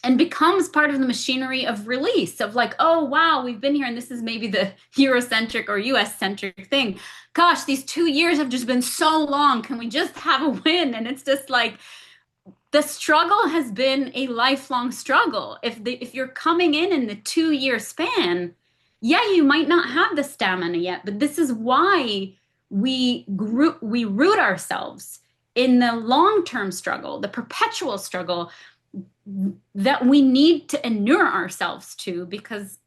and becomes part of the machinery of release, of like, oh, wow, we've been here, and this is maybe the Eurocentric or US-centric thing. Gosh, these 2 years have just been so long. Can we just have a win? And it's just like, the struggle has been a lifelong struggle. If you're coming in the 2-year span, yeah, you might not have the stamina yet, but this is why we root ourselves in the long-term struggle, the perpetual struggle that we need to inure ourselves to, because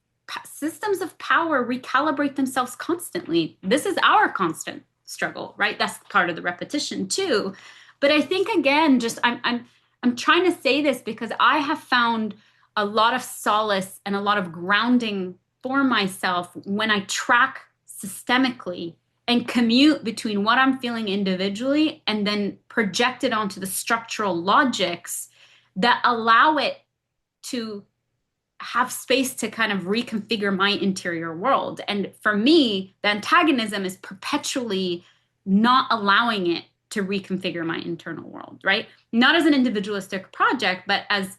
systems of power recalibrate themselves constantly. This is our constant struggle, right? That's part of the repetition too. But I think, again, just I'm trying to say this because I have found a lot of solace and a lot of grounding for myself when I track systemically and commute between what I'm feeling individually and then project it onto the structural logics that allow it to have space to kind of reconfigure my interior world. And for me, the antagonism is perpetually not allowing it to reconfigure my internal world, right? Not as an individualistic project, but as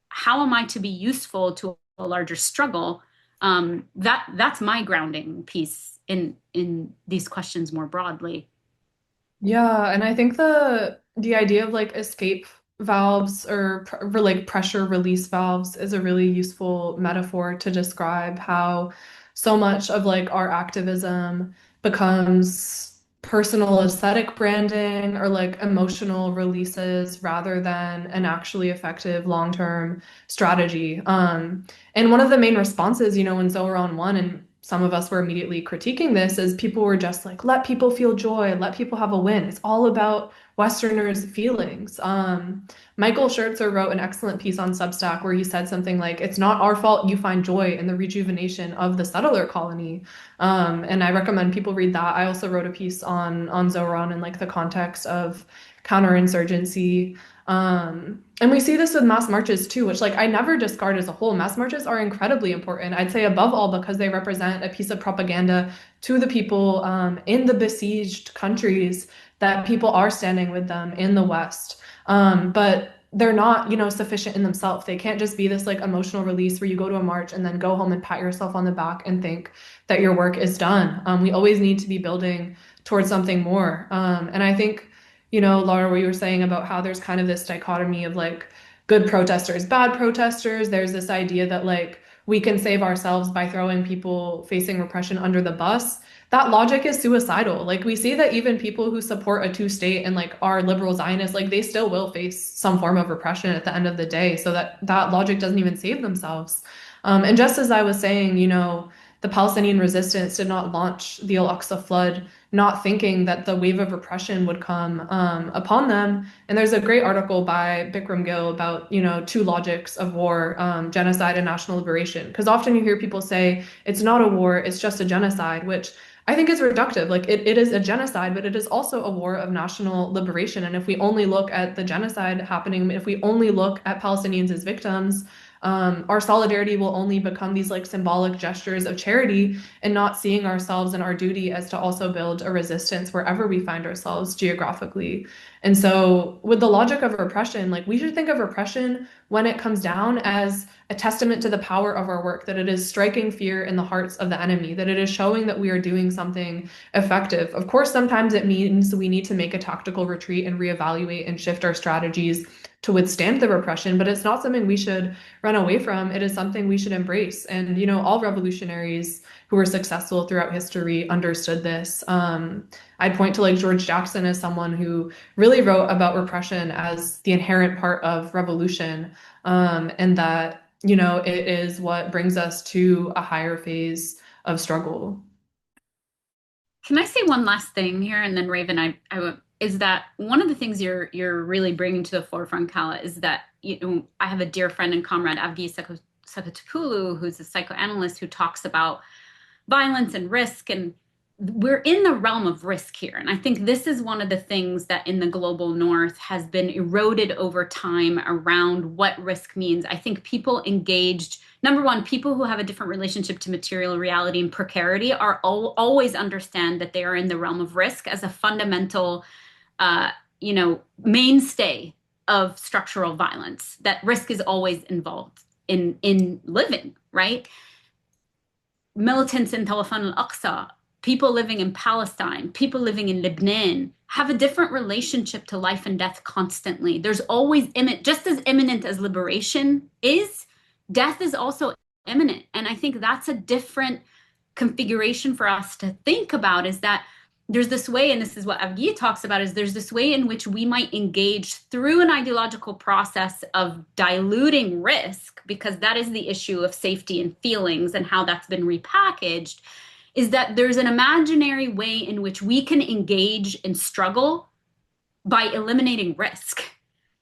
how am I to be useful to a larger struggle? That's my grounding piece in these questions more broadly. Yeah, and I think the idea of like escape valves or like pressure release valves is a really useful metaphor to describe how so much of like our activism becomes personal aesthetic branding or like emotional releases rather than an actually effective long-term strategy. And one of the main responses, when Zoran won, and some of us were immediately critiquing this, is people were just like, let people feel joy, let people have a win. It's all about Westerners' feelings. Michael Schertzer wrote an excellent piece on Substack where he said something like, it's not our fault you find joy in the rejuvenation of the settler colony. And I recommend people read that. I also wrote a piece on Zoran in like the context of counterinsurgency. And we see this with mass marches too, which like I never discard as a whole. Mass marches are incredibly important. I'd say above all because they represent a piece of propaganda to the people in the besieged countries that people are standing with them in the West. But they're not, sufficient in themselves. They can't just be this like emotional release where you go to a march and then go home and pat yourself on the back and think that your work is done. We always need to be building towards something more. And I think, Lara, what you were saying about how there's kind of this dichotomy of like good protesters, bad protesters. There's this idea that like we can save ourselves by throwing people facing repression under the bus. That logic is suicidal. Like we see that even people who support a two-state and like are liberal Zionists, like they still will face some form of repression at the end of the day. So that logic doesn't even save themselves. And just as I was saying, the Palestinian resistance did not launch the Al-Aqsa flood, not thinking that the wave of repression would come upon them. And there's a great article by Bikram Gill about, two logics of war, genocide and national liberation. Because often you hear people say, it's not a war, it's just a genocide, which I think is reductive. Like it is a genocide, but it is also a war of national liberation. And if we only look at the genocide happening, if we only look at Palestinians as victims, Our solidarity will only become these like symbolic gestures of charity and not seeing ourselves and our duty as to also build a resistance wherever we find ourselves geographically. And so with the logic of repression, like we should think of repression when it comes down as a testament to the power of our work, that it is striking fear in the hearts of the enemy, that it is showing that we are doing something effective. Of course, sometimes it means we need to make a tactical retreat and reevaluate and shift our strategies to withstand the repression, but it's not something we should run away from. It is something we should embrace. And, you know, all revolutionaries who were successful throughout history understood this. I'd point to like George Jackson as someone who really wrote about repression as the inherent part of revolution, and that, you know, it is what brings us to a higher phase of struggle. Can I say one last thing here, and then Raven, is that one of the things you're really bringing to the forefront, Calla, is that, you know, I have a dear friend and comrade, Avgi Sakatopoulou, who's a psychoanalyst who talks about violence and risk, and we're in the realm of risk here. And I think this is one of the things that in the global north has been eroded over time around what risk means. I think people engaged, number one, people who have a different relationship to material reality and precarity are always understand that they are in the realm of risk as a fundamental, you know, mainstay of structural violence, that risk is always involved in living, right? Militants in Talafan al-Aqsa, people living in Palestine, people living in Lebanon have a different relationship to life and death constantly. There's always just as imminent as liberation is, death is also imminent. And I think that's a different configuration for us to think about, is that there's this way, and this is what Avgi talks about, is there's this way in which we might engage through an ideological process of diluting risk, because that is the issue of safety and feelings and how that's been repackaged, is that there's an imaginary way in which we can engage in struggle by eliminating risk.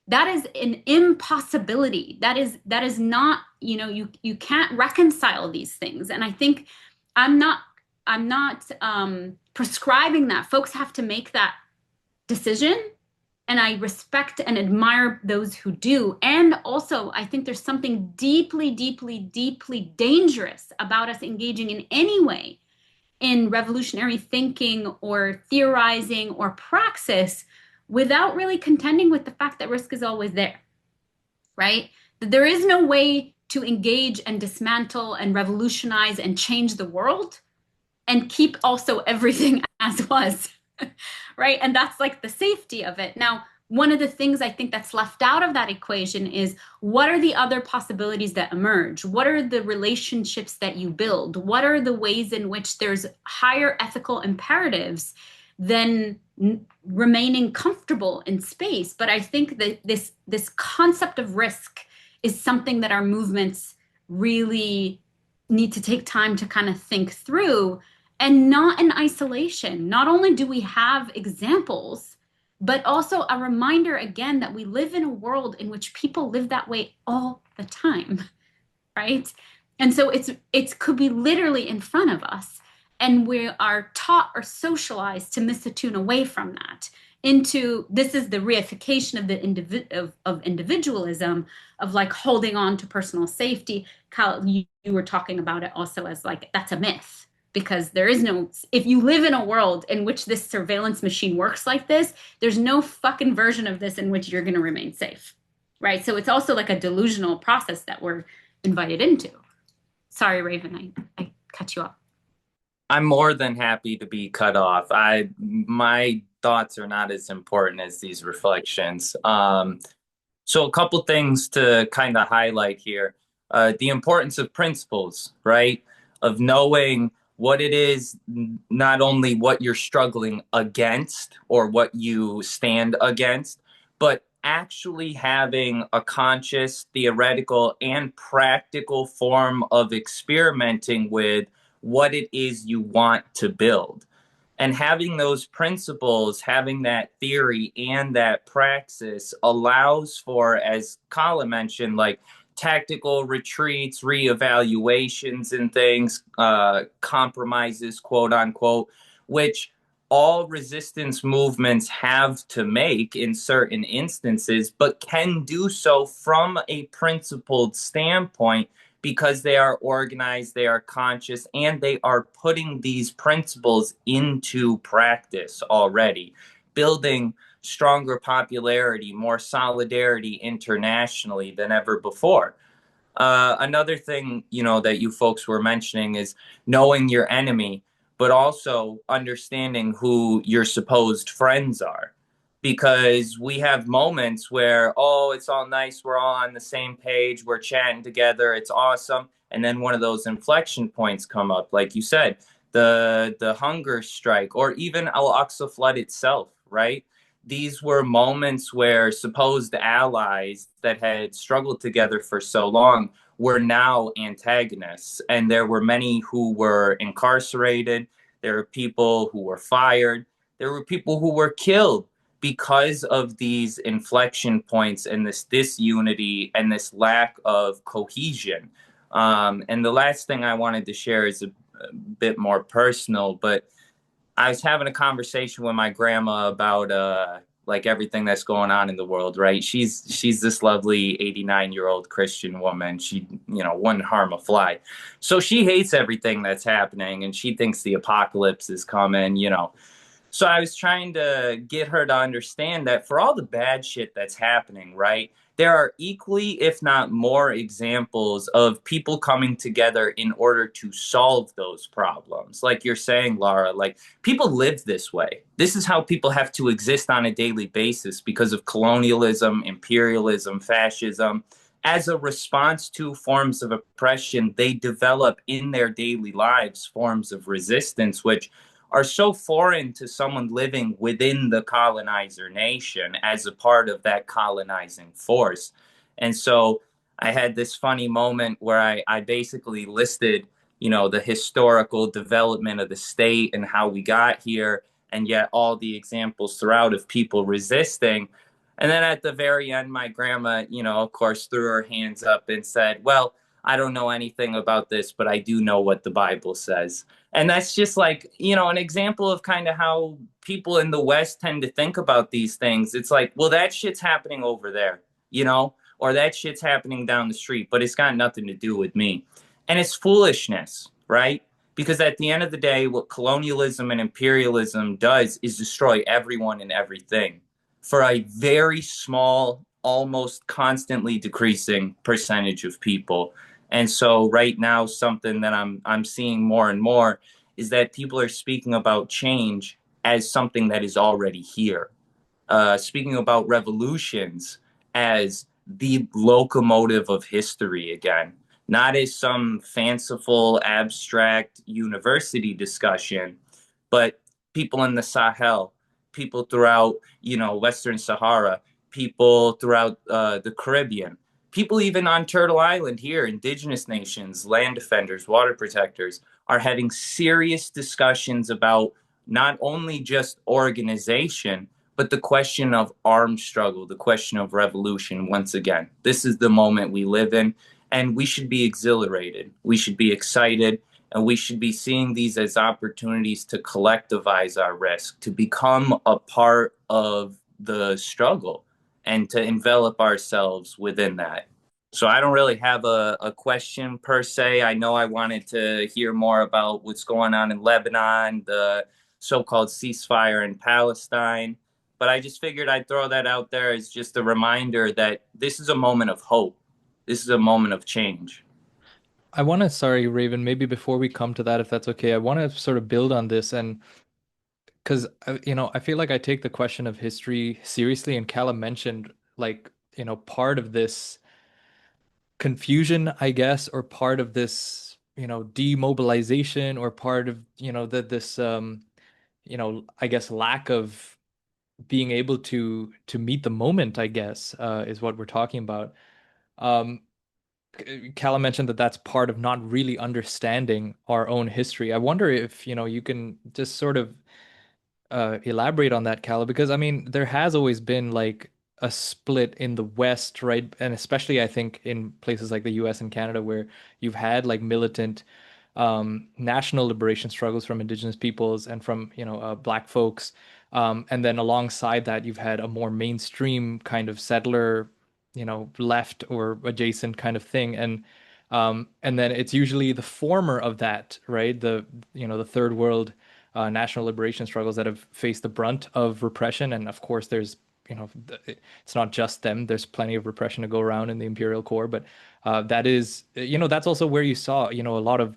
That is an impossibility. That is not, you know, you can't reconcile these things. And I think I'm not prescribing that. Folks have to make that decision. And I respect and admire those who do. And also, I think there's something deeply, deeply, deeply dangerous about us engaging in any way in revolutionary thinking or theorizing or praxis without really contending with the fact that risk is always there, right? That there is no way to engage and dismantle and revolutionize and change the world and keep also everything as was, right? And that's like the safety of it. Now, one of the things I think that's left out of that equation is, what are the other possibilities that emerge? What are the relationships that you build? What are the ways in which there's higher ethical imperatives than remaining comfortable in space? But I think that this concept of risk is something that our movements really need to take time to kind of think through, and not in isolation. Not only do we have examples, but also a reminder again that we live in a world in which people live that way all the time, right? And so it could be literally in front of us, and we are taught or socialized to misattune away from that into, this is the reification of the of individualism, of like holding on to personal safety. Kyle, you were talking about it also as like, that's a myth. Because there is no, if you live in a world in which this surveillance machine works like this, there's no fucking version of this in which you're going to remain safe, right? So it's also like a delusional process that we're invited into. Sorry, Raven, I cut you off. I'm more than happy to be cut off. My thoughts are not as important as these reflections. So a couple things to kind of highlight here. The importance of principles, right? Of knowing what it is, not only what you're struggling against or what you stand against, but actually having a conscious, theoretical, and practical form of experimenting with what it is you want to build. And having those principles, having that theory and that praxis allows for, as Calla mentioned, like tactical retreats, reevaluations and things, compromises, quote unquote, which all resistance movements have to make in certain instances, but can do so from a principled standpoint because they are organized, they are conscious, and they are putting these principles into practice already, building stronger popularity, more solidarity internationally than ever before. Another thing, that you folks were mentioning is knowing your enemy, but also understanding who your supposed friends are. Because we have moments where, oh, it's all nice, we're all on the same page, we're chatting together, it's awesome. And then one of those inflection points come up, like you said, the hunger strike, or even Al-Aqsa flood itself, right? These were moments where supposed allies that had struggled together for so long were now antagonists. And there were many who were incarcerated. There were people who were fired. There were people who were killed because of these inflection points and this disunity and this lack of cohesion. And the last thing I wanted to share is a bit more personal, but I was having a conversation with my grandma about like everything that's going on in the world, right? She's this lovely 89-year-old Christian woman. She, wouldn't harm a fly. So she hates everything that's happening and she thinks the apocalypse is coming. So I was trying to get her to understand that for all the bad shit that's happening, right? There are equally, if not more, examples of people coming together in order to solve those problems. Like you're saying, Lara, like people live this way. This is how people have to exist on a daily basis because of colonialism, imperialism, fascism. As a response to forms of oppression, they develop in their daily lives forms of resistance, which are so foreign to someone living within the colonizer nation as a part of that colonizing force. And so I had this funny moment where I basically listed, the historical development of the state and how we got here, and yet all the examples throughout of people resisting. And then at the very end, my grandma, of course, threw her hands up and said, well, I don't know anything about this, but I do know what the Bible says. And that's just like, an example of kind of how people in the West tend to think about these things. It's like, well, that shit's happening over there, or that shit's happening down the street, but it's got nothing to do with me. And it's foolishness, right? Because at the end of the day, what colonialism and imperialism does is destroy everyone and everything for a very small, almost constantly decreasing percentage of people. And so right now, something that I'm seeing more and more is that people are speaking about change as something that is already here. Speaking about revolutions as the locomotive of history again, not as some fanciful, abstract university discussion, but people in the Sahel, people throughout, Western Sahara, people throughout the Caribbean, people even on Turtle Island here, indigenous nations, land defenders, water protectors, are having serious discussions about not only just organization, but the question of armed struggle, the question of revolution. Once again, this is the moment we live in, and we should be exhilarated. We should be excited, and we should be seeing these as opportunities to collectivize our risk, to become a part of the struggle, and to envelop ourselves within that. So I don't really have a question per se. I know I wanted to hear more about what's going on in Lebanon, the so-called ceasefire in Palestine, but I just figured I'd throw that out there as just a reminder that this is a moment of hope. This is a moment of change. I want to, sorry, Raven, maybe before we come to that, if that's okay, I want to sort of build on this and because, I feel like I take the question of history seriously, and Calla mentioned like, part of this confusion, I guess, or part of this, demobilization, or part of, that this, I guess lack of being able to meet the moment, I guess, is what we're talking about. Um, Calla mentioned that that's part of not really understanding our own history. I wonder if, you can just sort of elaborate on that, Calla, because I mean, there has always been like a split in the West, right? And especially I think in places like the US and Canada where you've had like militant national liberation struggles from indigenous peoples and from, Black folks. And then alongside that, you've had a more mainstream kind of settler, left or adjacent kind of thing. And then it's usually the former of that, right? The third world national liberation struggles that have faced the brunt of repression. And of course, there's, it's not just them. There's plenty of repression to go around in the imperial core, but that is, that's also where you saw, a lot of,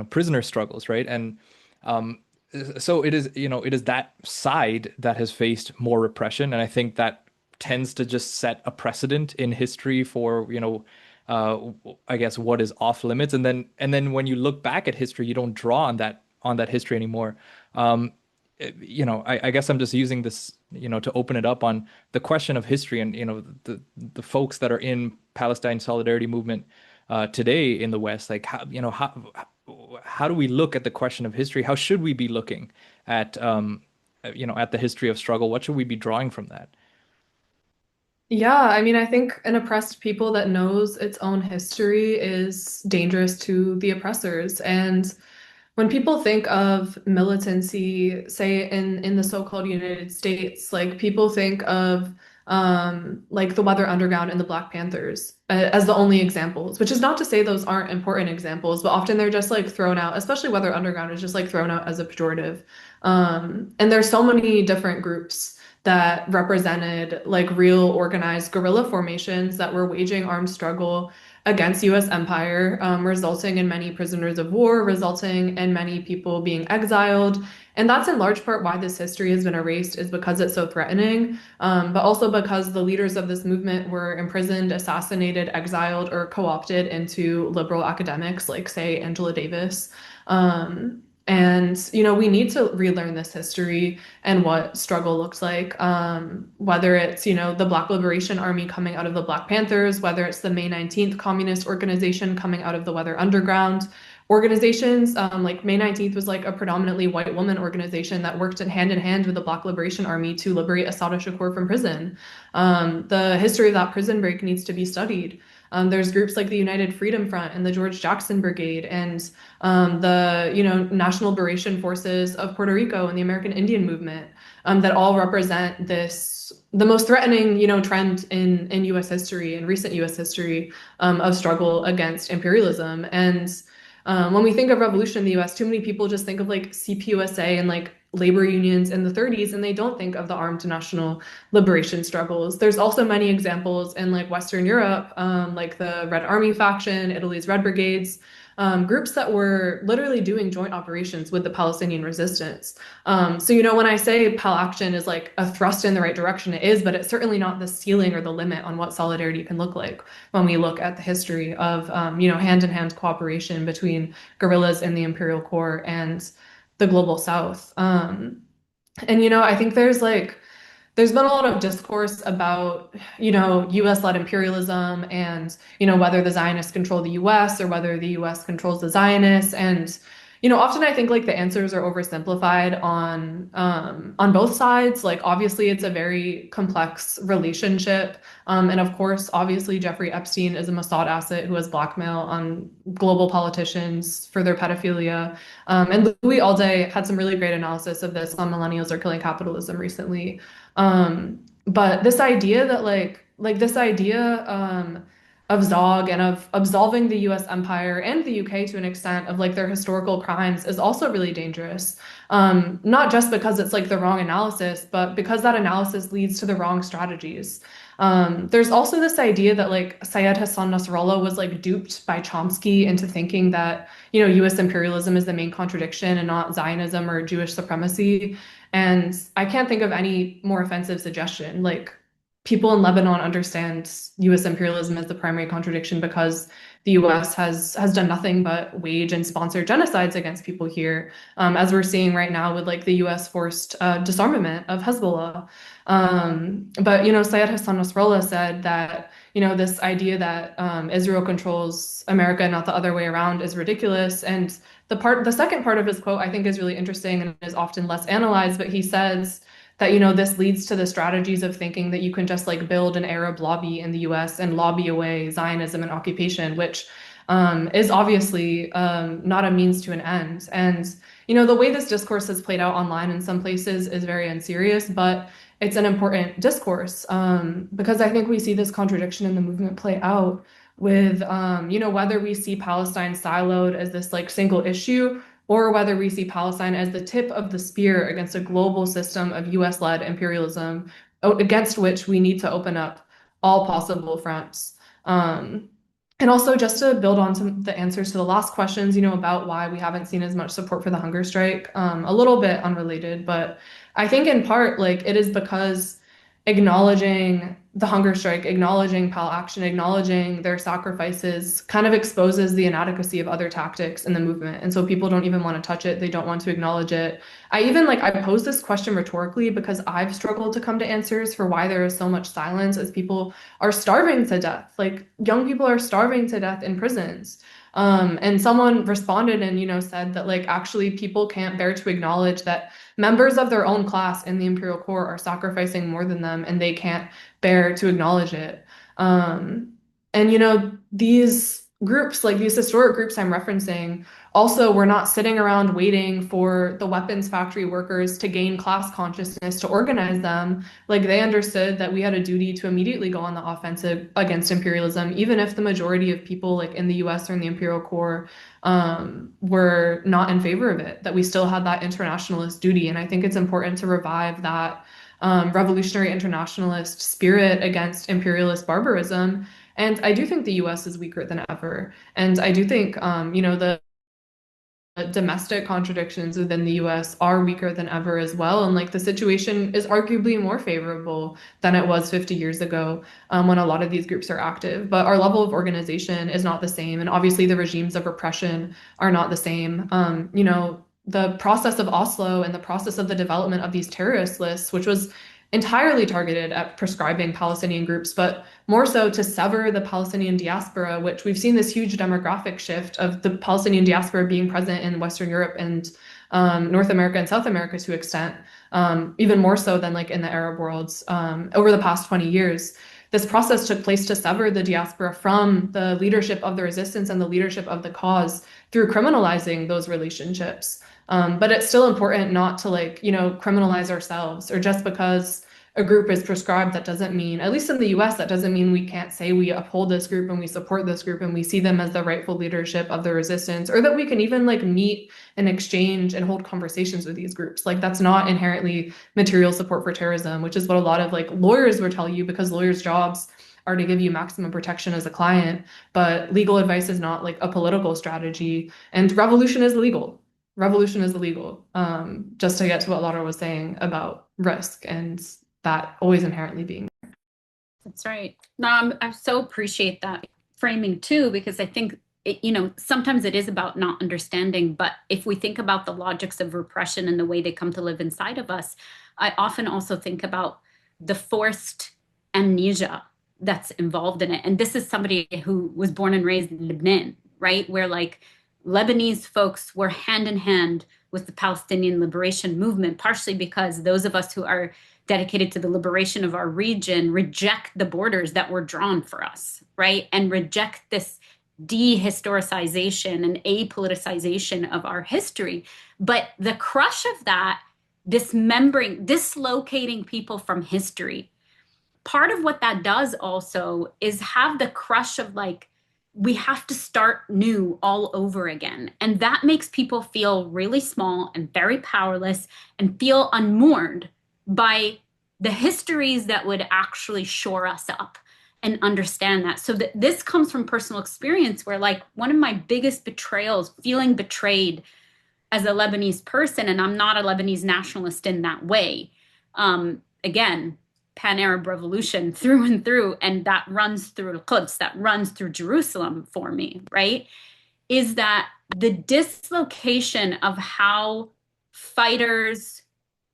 prisoner struggles, right? And um, so it is that side that has faced more repression, and I think that tends to just set a precedent in history for, uh, I guess what is off limits, and then when you look back at history, you don't draw on that history anymore. Um, I guess I'm just using this, to open it up on the question of history and, the folks that are in Palestine solidarity movement today in the West, like how do we look at the question of history? How should we be looking at, at the history of struggle? What should we be drawing from that? Yeah, I mean, I think an oppressed people that knows its own history is dangerous to the oppressors. And when people think of militancy, say in the so-called United States, like people think of like the Weather Underground and the Black Panthers as the only examples, which is not to say those aren't important examples, but often they're just like thrown out, especially Weather Underground is just like thrown out as a pejorative. And there's so many different groups that represented like real organized guerrilla formations that were waging armed struggle against US empire, resulting in many prisoners of war, resulting in many people being exiled. And that's in large part why this history has been erased, is because it's so threatening, but also because the leaders of this movement were imprisoned, assassinated, exiled, or co-opted into liberal academics, like, say, Angela Davis. And, we need to relearn this history and what struggle looks like, whether it's, the Black Liberation Army coming out of the Black Panthers, whether it's the May 19th communist organization coming out of the Weather Underground organizations. Like May 19th was like a predominantly white woman organization that worked in hand with the Black Liberation Army to liberate Assata Shakur from prison. The history of that prison break needs to be studied. There's groups like the United Freedom Front and the George Jackson Brigade and the National Liberation Forces of Puerto Rico and the American Indian Movement, that all represent the most threatening trend in U.S. history and recent U.S. history, of struggle against imperialism. And when we think of revolution in the U.S., too many people just think of like CPUSA and like labor unions in the 30s, and they don't think of the armed national liberation struggles. There's also many examples in like Western Europe, like the Red Army faction, Italy's Red Brigades, groups that were literally doing joint operations with the Palestinian resistance. So, when I say Pal Action is like a thrust in the right direction, it is, but it's certainly not the ceiling or the limit on what solidarity can look like when we look at the history of, hand-in-hand cooperation between guerrillas in the imperial core and the global South. And I think there's been a lot of discourse about, US-led imperialism and, whether the Zionists control the US or whether the US controls the Zionists. And, often I think like the answers are oversimplified on both sides. Like obviously it's a very complex relationship. And of course, obviously Jeffrey Epstein is a Mossad asset who has blackmail on global politicians for their pedophilia. And Louis Alday had some really great analysis of this on Millennials Are Killing Capitalism recently. But this idea that like this idea of Zog and of absolving the US empire and the UK to an extent of like their historical crimes is also really dangerous. Not just because it's like the wrong analysis, but because that analysis leads to the wrong strategies. There's also this idea that like Syed Hassan Nasrallah was like duped by Chomsky into thinking that, US imperialism is the main contradiction and not Zionism or Jewish supremacy. And I can't think of any more offensive suggestion. Like people in Lebanon understand US imperialism as the primary contradiction because the US has done nothing but wage and sponsor genocides against people here, as we're seeing right now with like the US forced disarmament of Hezbollah. But Syed Hassan Nasrallah said that this idea that Israel controls America, not the other way around, is ridiculous. And the second part of his quote I think is really interesting and is often less analyzed, but he says that this leads to the strategies of thinking that you can just like build an Arab lobby in the US and lobby away Zionism and occupation, which is obviously not a means to an end. And, the way this discourse has played out online in some places is very unserious, but it's an important discourse because I think we see this contradiction in the movement play out with, whether we see Palestine siloed as this like single issue or whether we see Palestine as the tip of the spear against a global system of US-led imperialism against which we need to open up all possible fronts. And also just to build on some the answers to the last questions, about why we haven't seen as much support for the hunger strike, a little bit unrelated, but I think in part, like, it is because acknowledging the hunger strike, acknowledging Pal Action, acknowledging their sacrifices kind of exposes the inadequacy of other tactics in the movement. And so people don't even want to touch it. They don't want to acknowledge it. I pose this question rhetorically because I've struggled to come to answers for why there is so much silence as people are starving to death. Like young people are starving to death in prisons. And someone responded and, said that like actually people can't bear to acknowledge that members of their own class in the Imperial Corps are sacrificing more than them and they can't bear to acknowledge it. And, these groups, like these historic groups I'm referencing, also were not sitting around waiting for the weapons factory workers to gain class consciousness to organize them. Like they understood that we had a duty to immediately go on the offensive against imperialism, even if the majority of people like in the US or in the Imperial Corps were not in favor of it, that we still had that internationalist duty. And I think it's important to revive that revolutionary internationalist spirit against imperialist barbarism. And I do think the US is weaker than ever. And I do think, the domestic contradictions within the US are weaker than ever as well. And like the situation is arguably more favorable than it was 50 years ago when a lot of these groups are active. But our level of organization is not the same. And obviously the regimes of repression are not the same. The process of Oslo and the process of the development of these terrorist lists, which was entirely targeted at prescribing Palestinian groups, but more so to sever the Palestinian diaspora, which we've seen this huge demographic shift of the Palestinian diaspora being present in Western Europe and North America and South America to extent, even more so than like in the Arab worlds over the past 20 years. This process took place to sever the diaspora from the leadership of the resistance and the leadership of the cause through criminalizing those relationships. But it's still important not to criminalize ourselves, or just because a group is prescribed, that doesn't mean, at least in the US, that doesn't mean we can't say we uphold this group and we support this group and we see them as the rightful leadership of the resistance, or that we can even meet and exchange and hold conversations with these groups. Like that's not inherently material support for terrorism, which is what a lot of lawyers will tell you, because lawyers' jobs are to give you maximum protection as a client, but legal advice is not a political strategy, and revolution is illegal. Revolution is illegal. Just to get to what Lara was saying about risk and that always inherently being there. That's right. No, I so appreciate that framing too, because I think sometimes it is about not understanding, but if we think about the logics of repression and the way they come to live inside of us, I often also think about the forced amnesia that's involved in it. And this is somebody who was born and raised in Lebanon, right? Where Lebanese folks were hand in hand with the Palestinian liberation movement, partially because those of us who are dedicated to the liberation of our region reject the borders that were drawn for us, right? And reject this dehistoricization and apoliticization of our history. But the crush of that, dismembering, dislocating people from history, part of what that does also is have the crush of we have to start new all over again. And that makes people feel really small and very powerless and feel unmourned by the histories that would actually shore us up and understand that. So this comes from personal experience where one of my biggest betrayals, feeling betrayed as a Lebanese person, and I'm not a Lebanese nationalist in that way. Again, Pan-Arab revolution through and through, and that runs through Al-Quds, that runs through Jerusalem for me, right? Is that the dislocation of how fighters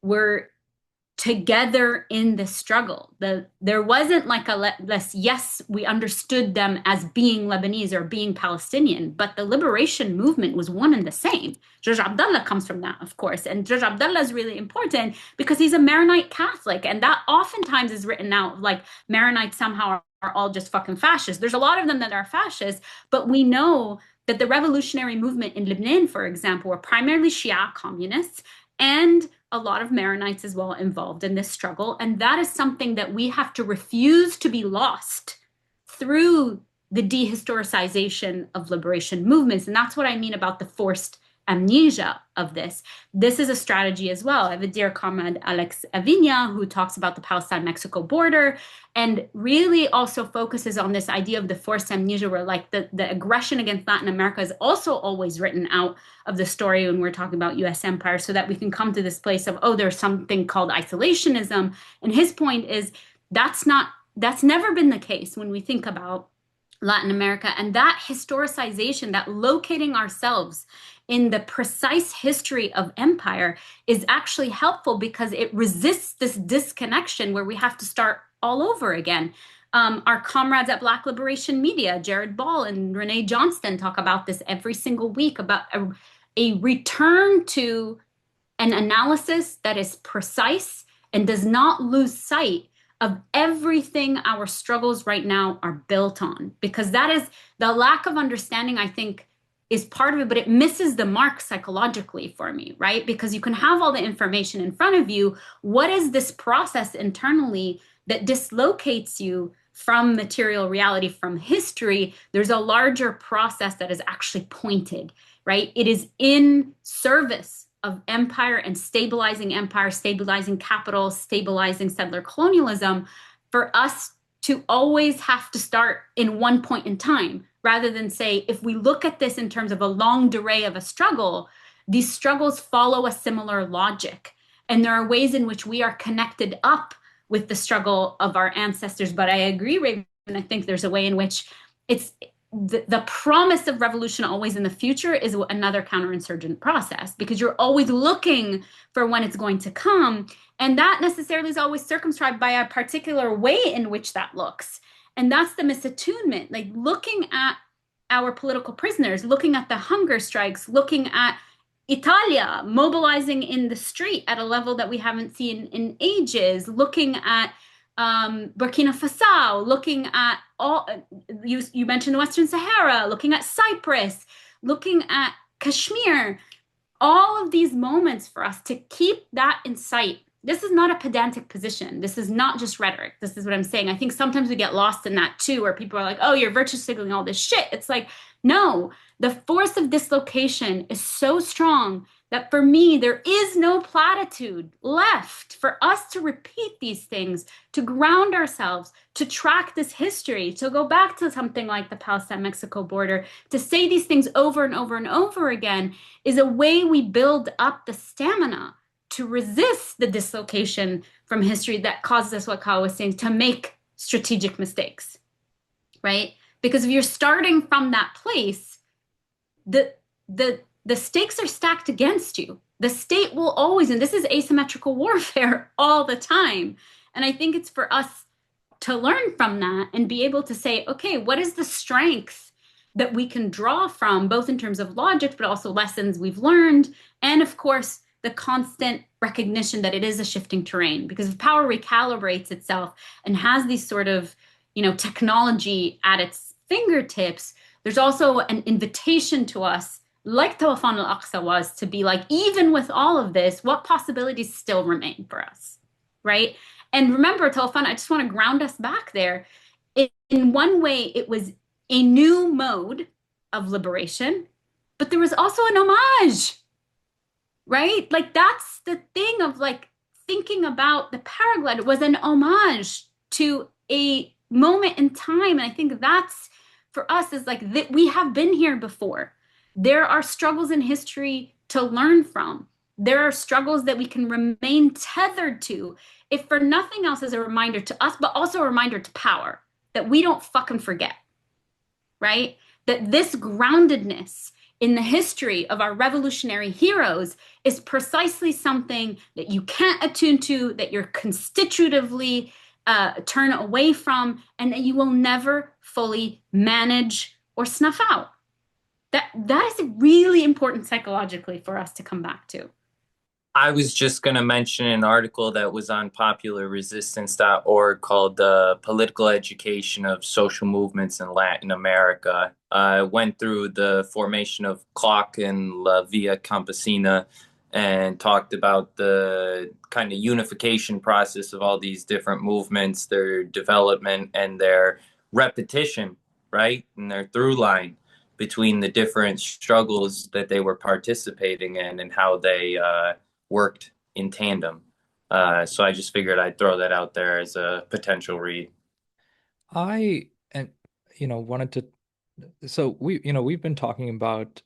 were together in the struggle. There wasn't yes, we understood them as being Lebanese or being Palestinian, but the liberation movement was one and the same. Judge Abdullah comes from that, of course. And Judge Abdullah is really important because he's a Maronite Catholic. And that oftentimes is written out Maronites somehow all just fucking fascist. There's a lot of them that are fascist, but we know that the revolutionary movement in Lebanon, for example, were primarily Shia communists and a lot of Maronites as well involved in this struggle. And that is something that we have to refuse to be lost through the dehistoricization of liberation movements. And that's what I mean about the forced amnesia of this. This is a strategy as well. I have a dear comrade, Alex Aviña, who talks about the Palestine-Mexico border and really also focuses on this idea of the forced amnesia, where like the aggression against Latin America is also always written out of the story when we're talking about US empire, so that we can come to this place of, oh, there's something called isolationism. And his point is that's never been the case when we think about Latin America. And that historicization, that locating ourselves in the precise history of empire is actually helpful because it resists this disconnection where we have to start all over again. Our comrades at Black Liberation Media, Jared Ball and Renee Johnston, talk about this every single week, about a return to an analysis that is precise and does not lose sight of everything our struggles right now are built on. Because that is the lack of understanding, I think, is part of it, but it misses the mark psychologically for me, right? Because you can have all the information in front of you. What is this process internally that dislocates you from material reality, from history? There's a larger process that is actually pointed, right? It is in service of empire and stabilizing empire, stabilizing capital, stabilizing settler colonialism, for us to always have to start in one point in time, rather than say, if we look at this in terms of a longue durée of a struggle, these struggles follow a similar logic. And there are ways in which we are connected up with the struggle of our ancestors. But I agree, Raven, I think there's a way in which it's the promise of revolution always in the future is another counterinsurgent process, because you're always looking for when it's going to come. And that necessarily is always circumscribed by a particular way in which that looks. And that's the misattunement, like looking at our political prisoners, looking at the hunger strikes, looking at Italia mobilizing in the street at a level that we haven't seen in ages, looking at Burkina Faso, looking at all, you mentioned the Western Sahara, looking at Cyprus, looking at Kashmir, all of these moments for us to keep that in sight. This is not a pedantic position. This is not just rhetoric. This is what I'm saying. I think sometimes we get lost in that too, where people are like, oh, you're virtue signaling all this shit. It's like, no, the force of dislocation is so strong that for me, there is no platitude left for us to repeat these things, to ground ourselves, to track this history, to go back to something like the Palestine-Mexico border, to say these things over and over and over again is a way we build up the stamina to resist the dislocation from history that causes us, what Calla was saying, to make strategic mistakes, right? Because if you're starting from that place, the stakes are stacked against you. The state will always, and this is asymmetrical warfare all the time. And I think it's for us to learn from that and be able to say, okay, what is the strength that we can draw from, both in terms of logic, but also lessons we've learned, and of course, the constant recognition that it is a shifting terrain. Because if power recalibrates itself and has these sort of, technology at its fingertips, there's also an invitation to us, like Tawafan al-Aqsa was, to be like, even with all of this, what possibilities still remain for us, right? And remember, Tawafan, I just want to ground us back there. In one way, it was a new mode of liberation, but there was also an homage, right? Like, that's the thing of like thinking about the paraglide. It was an homage to a moment in time. And I think that's, for us, is like that we have been here before. There are struggles in history to learn from. There are struggles that we can remain tethered to, if for nothing else as a reminder to us, but also a reminder to power, that we don't fucking forget, right? That this groundedness in the history of our revolutionary heroes is precisely something that you can't attune to, that you're constitutively turn away from, and that you will never fully manage or snuff out. That is really important psychologically for us to come back to. I was just going to mention an article that was on popularresistance.org called Political Education of Social Movements in Latin America. I went through the formation of CLOC and La Via Campesina and talked about the kind of unification process of all these different movements, their development and their repetition, right? And their through line between the different struggles that they were participating in and how they worked in tandem. So I just figured I'd throw that out there as a potential read. I and wanted to so we've been talking about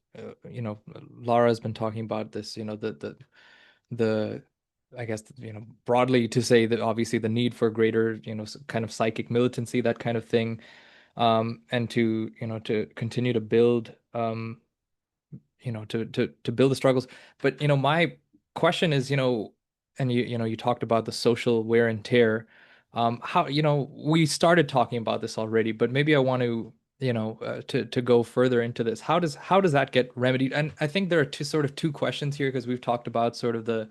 Lara's been talking about this, the I guess broadly to say that obviously the need for greater kind of psychic militancy, that kind of thing, and to to continue to build to build the struggles. But my question is, and you talked about the social wear and tear. How, we started talking about this already, but maybe I want to, to go further into this. How does that get remedied? And I think there are two questions here, because we've talked about sort of the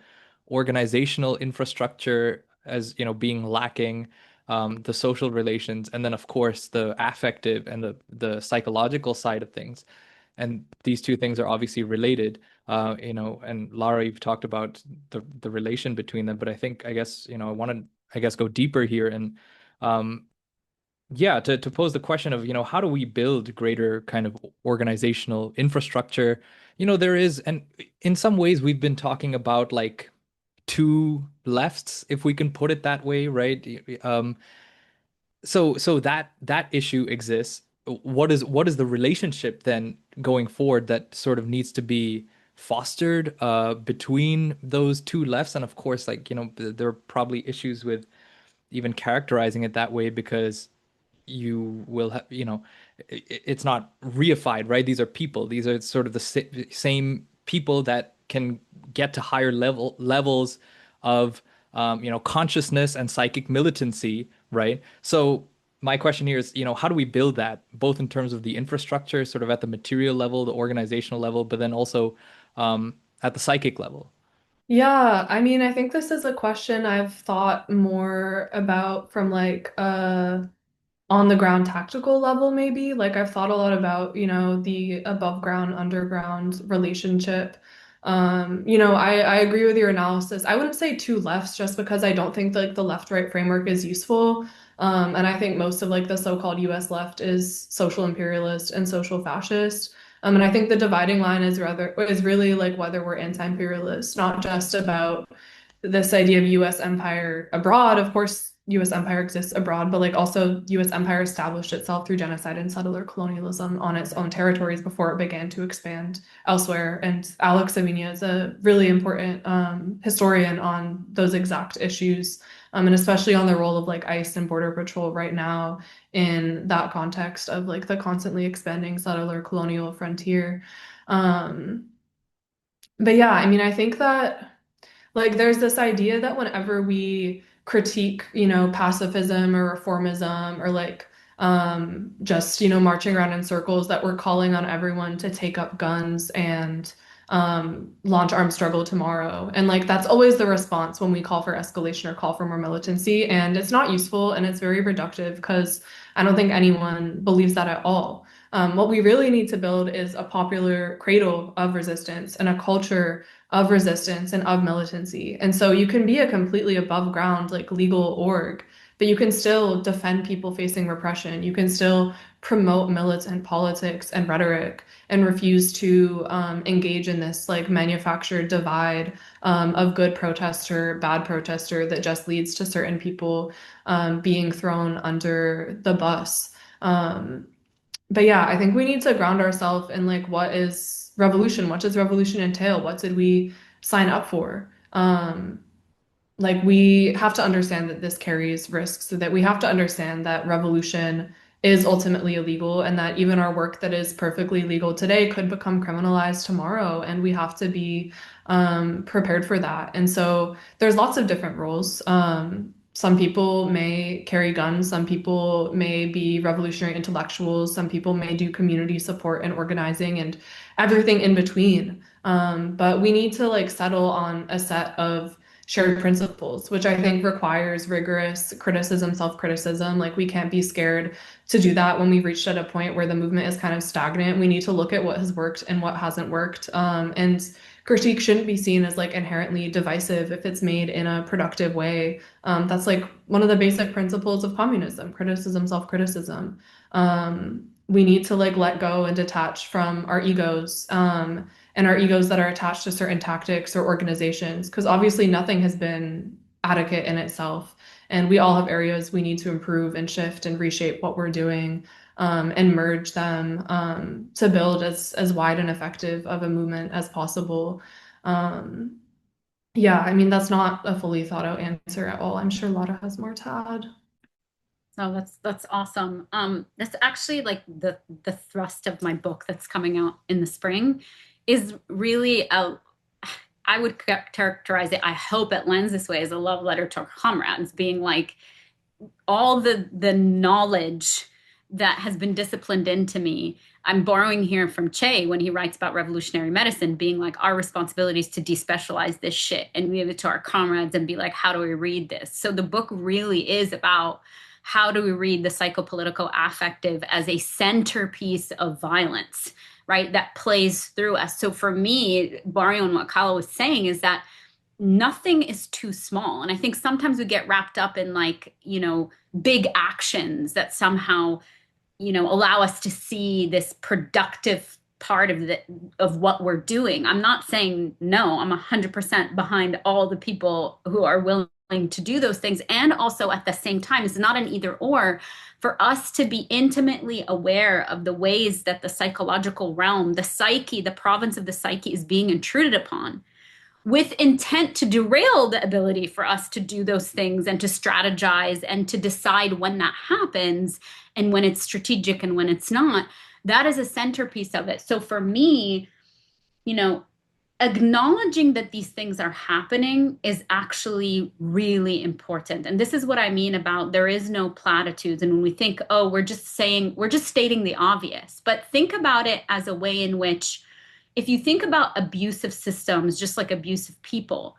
organizational infrastructure as, being lacking, the social relations, and then of course the affective and the psychological side of things. And these two things are obviously related. And Lara, you've talked about the relation between them, but I think, I guess, I want to, I guess, go deeper here and yeah, to pose the question of, how do we build greater kind of organizational infrastructure? There is, and in some ways we've been talking about like two lefts, if we can put it that way, right? So that issue exists. What is the relationship then going forward that sort of needs to be fostered between those two lefts? And of course, like, there are probably issues with even characterizing it that way, because you will have, it's not reified, right? These are people. These are sort of the same people that can get to higher levels of, consciousness and psychic militancy, right? So my question here is, how do we build that, both in terms of the infrastructure, sort of at the material level, the organizational level, but then also at the psychic level? Yeah, I mean, I think this is a question I've thought more about from like on the ground tactical level, maybe. Like I've thought a lot about, the above ground, underground relationship. I agree with your analysis. I wouldn't say two lefts just because I don't think like the left-right framework is useful. And I think most of like the so-called US left is social imperialist and social fascist. And I think the dividing line is really like whether we're anti-imperialist, not just about this idea of US empire abroad. Of course, US empire exists abroad, but like also US empire established itself through genocide and settler colonialism on its own territories before it began to expand elsewhere. And Alex Savinia is a really important historian on those exact issues, and especially on the role of like ICE and Border Patrol right now in that context of like the constantly expanding settler colonial frontier. Um, but yeah, I mean, I think that like there's this idea that whenever we critique, pacifism or reformism or like just, marching around in circles, that we're calling on everyone to take up guns and launch armed struggle tomorrow. And like that's always the response when we call for escalation or call for more militancy. And it's not useful and it's very reductive because I don't think anyone believes that at all. What we really need to build is a popular cradle of resistance and a culture of resistance and of militancy. And so you can be a completely above ground, like legal org, but you can still defend people facing repression. You can still promote militant politics and rhetoric and refuse to engage in this like manufactured divide of good protester, bad protester that just leads to certain people being thrown under the bus. But yeah, I think we need to ground ourselves in like what is revolution? What does revolution entail? What did we sign up for? Like we have to understand that this carries risks, so that we have to understand that revolution is ultimately illegal and that even our work that is perfectly legal today could become criminalized tomorrow. And we have to be prepared for that. And so there's lots of different roles. Some people may carry guns, some people may be revolutionary intellectuals, some people may do community support and organizing and everything in between. But we need to like settle on a set of shared principles, which I think requires rigorous criticism, self-criticism. Like we can't be scared to do that when we've reached at a point where the movement is kind of stagnant. We need to look at what has worked and what hasn't worked. And critique shouldn't be seen as like inherently divisive if it's made in a productive way. That's like one of the basic principles of communism, criticism, self-criticism. We need to like let go and detach from our egos. And our egos that are attached to certain tactics or organizations, because obviously nothing has been adequate in itself. And we all have areas we need to improve and shift and reshape what we're doing, and merge them, to build as wide and effective of a movement as possible. Um, yeah, I mean, that's not a fully thought out answer at all. I'm sure Lara has more to add. So that's awesome. That's actually like the thrust of my book that's coming out in the spring is really I would characterize it, I hope it lends this way, as a love letter to our comrades, being like all the knowledge that has been disciplined into me. I'm borrowing here from Che when he writes about revolutionary medicine, being like, our responsibility is to despecialize this shit and give it to our comrades and be like, how do we read this? So the book really is about how do we read the psychopolitical affective as a centerpiece of violence, right? That plays through us. So for me, borrowing on what Calla was saying, is that nothing is too small. And I think sometimes we get wrapped up in like, big actions that somehow, allow us to see this productive part of what we're doing. I'm not saying no, I'm 100% behind all the people who are willing to do those things. And also at the same time, it's not an either or, for us to be intimately aware of the ways that the psychological realm, the psyche, the province of the psyche is being intruded upon, with intent to derail the ability for us to do those things and to strategize and to decide when that happens and when it's strategic and when it's not. That is a centerpiece of it. So for me, acknowledging that these things are happening is actually really important. And this is what I mean about there is no platitudes. And when we think, oh, we're just stating the obvious, but think about it as a way in which, if you think about abusive systems, just like abusive people,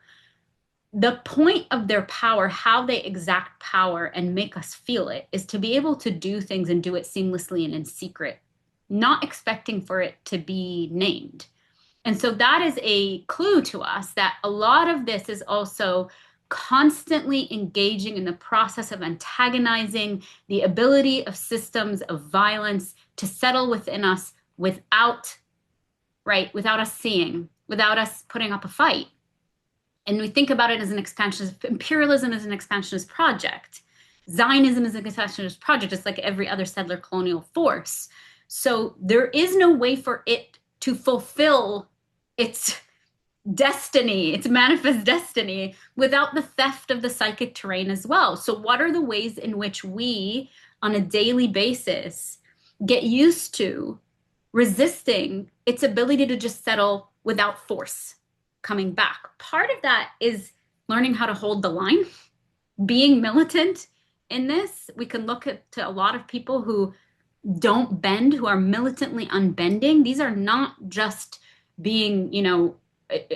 the point of their power, how they exact power and make us feel it, is to be able to do things and do it seamlessly and in secret, not expecting for it to be named. And so that is a clue to us that a lot of this is also constantly engaging in the process of antagonizing the ability of systems of violence to settle within us without us seeing, without us putting up a fight. And we think about it as an expansionist, imperialism is an expansionist project. Zionism is an expansionist project, just like every other settler colonial force. So there is no way for it to fulfill its destiny, its manifest destiny, without the theft of the psychic terrain as well. So what are the ways in which we, on a daily basis, get used to resisting its ability to just settle without force coming back? Part of that is learning how to hold the line, being militant in this. We can look to a lot of people who don't bend, who are militantly unbending. These are not just being,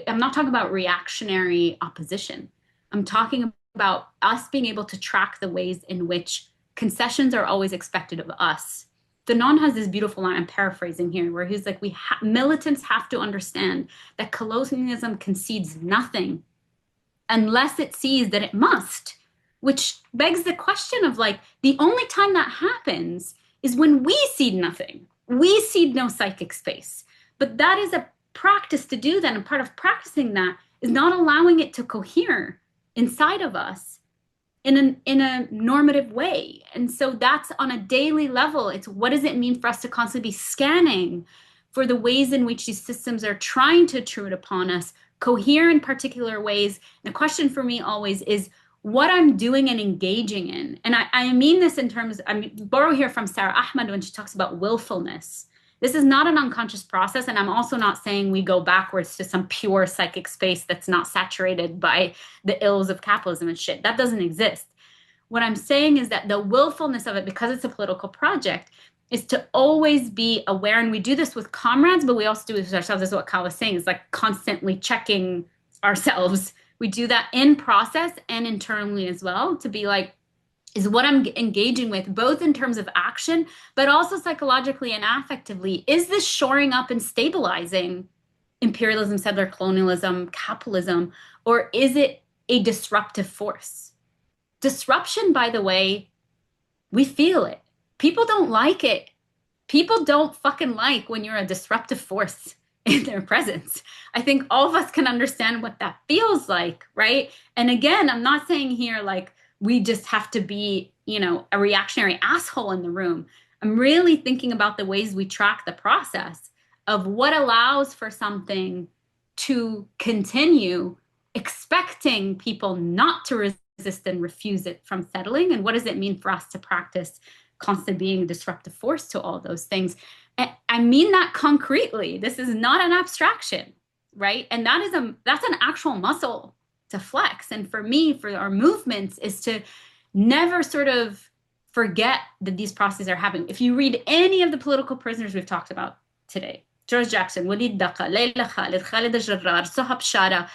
I'm not talking about reactionary opposition. I'm talking about us being able to track the ways in which concessions are always expected of us. Fanon has this beautiful line, I'm paraphrasing here, where he's like, militants have to understand that colonialism concedes nothing unless it sees that it must, which begs the question of like, the only time that happens is when we cede nothing. We cede no psychic space. But that is a practice to do that. And part of practicing that is not allowing it to cohere inside of us in a normative way. And so that's on a daily level. It's what does it mean for us to constantly be scanning for the ways in which these systems are trying to intrude upon us, cohere in particular ways. And the question for me always is what I'm doing and engaging in. And I mean this in terms, borrow here from Sarah Ahmed when she talks about willfulness. This is not an unconscious process, and I'm also not saying we go backwards to some pure psychic space that's not saturated by the ills of capitalism and shit. That doesn't exist. What I'm saying is that the willfulness of it, because it's a political project, is to always be aware. And we do this with comrades, but we also do this with ourselves. This is what Calla was saying, is like constantly checking ourselves. We do that in process and internally as well, to be like, is what I'm engaging with, both in terms of action, but also psychologically and affectively, is this shoring up and stabilizing imperialism, settler colonialism, capitalism, or is it a disruptive force? Disruption, by the way, we feel it. People don't like it. People don't fucking like when you're a disruptive force in their presence. I think all of us can understand what that feels like, right? And again, I'm not saying here like we just have to be, a reactionary asshole in the room. I'm really thinking about the ways we track the process of what allows for something to continue, expecting people not to resist and refuse it from settling. And what does it mean for us to practice constantly being a disruptive force to all those things? And I mean that concretely. This is not an abstraction, right? And that's an actual muscle to flex. And for me, for our movements, is to never sort of forget that these processes are happening. If you read any of the political prisoners we've talked about today, George Jackson, Walid Daqa, Layla Khalid, Khalid al-Jarrar, Sohab Shara,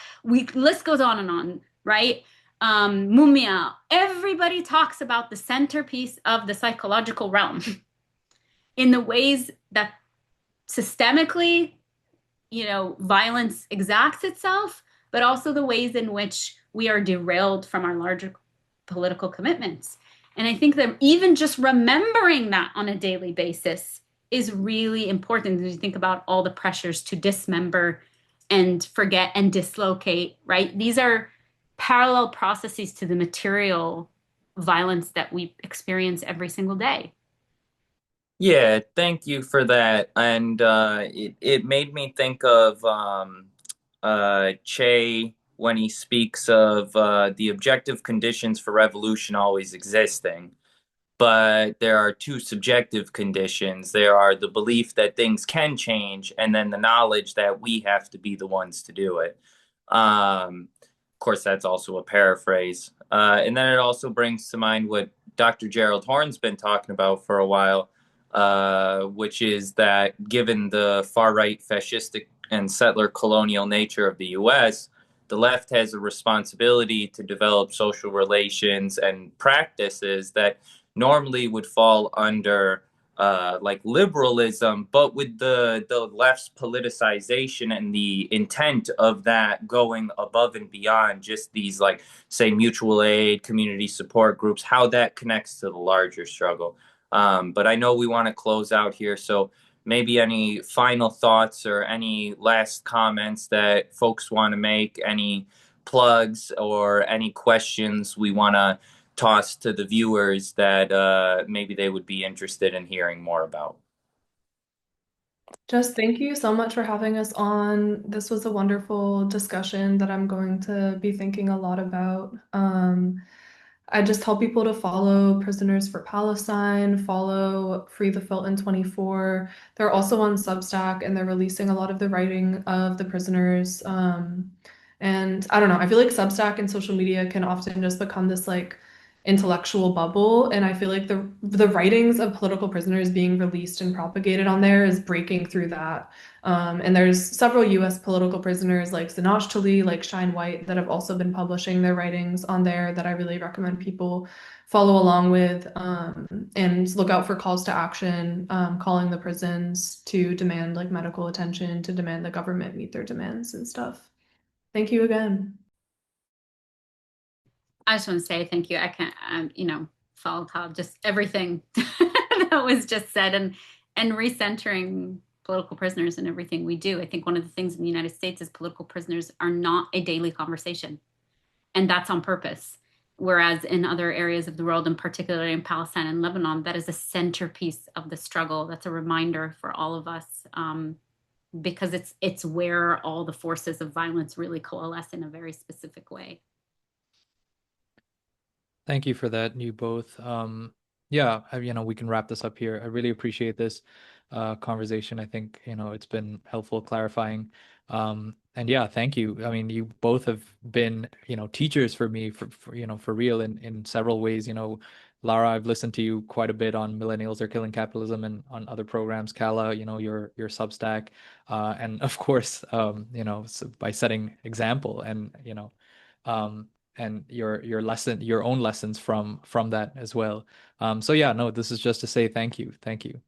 list goes on, right? Mumia, everybody talks about the centerpiece of the psychological realm in the ways that systemically, violence exacts itself, but also the ways in which we are derailed from our larger political commitments. And I think that even just remembering that on a daily basis is really important as you think about all the pressures to dismember and forget and dislocate, right? These are parallel processes to the material violence that we experience every single day. Yeah, thank you for that. And it made me think of Che when he speaks of the objective conditions for revolution always existing. But there are two subjective conditions. There are the belief that things can change, and then the knowledge that we have to be the ones to do it. Of course, that's also a paraphrase. And then it also brings to mind what Dr. Gerald Horne's been talking about for a while, which is that given the far-right fascistic and settler colonial nature of the U.S., the left has a responsibility to develop social relations and practices that normally would fall under like liberalism, but with the left's politicization and the intent of that going above and beyond just these, like, say, mutual aid, community support groups, how that connects to the larger struggle. But I know we want to close out here, so maybe any final thoughts or any last comments that folks want to make, any plugs or any questions we want to toss to the viewers that maybe they would be interested in hearing more about. Just thank you so much for having us on. This was a wonderful discussion that I'm going to be thinking a lot about. I just tell people to follow Prisoners for Palestine, follow Free the Filton 24. They're also on Substack and they're releasing a lot of the writing of the prisoners. And I don't know, I feel like Substack and social media can often just become this like intellectual bubble. And I feel like the writings of political prisoners being released and propagated on there is breaking through that. And there's several US political prisoners like Zinaj, like Shine White, that have also been publishing their writings on there that I really recommend people follow along with, and look out for calls to action, calling the prisons to demand like medical attention, to demand the government meet their demands and stuff. Thank you again. I just want to say thank you. I can't, follow just everything that was just said, and recentering political prisoners and everything we do. I think one of the things in the United States is political prisoners are not a daily conversation, and that's on purpose. Whereas in other areas of the world, and particularly in Palestine and Lebanon, that is a centerpiece of the struggle. That's a reminder for all of us, because it's where all the forces of violence really coalesce in a very specific way. Thank you for that, you both. Yeah, we can wrap this up here. I really appreciate this conversation. I think, it's been helpful clarifying. And yeah, thank you. I mean, you both have been, teachers for me for real in several ways. Lara, I've listened to you quite a bit on Millennials Are Killing Capitalism and on other programs. Calla, your Substack, and of course, by setting example um, and your own lessons from that as well. So yeah, no, this is just to say thank you, thank you.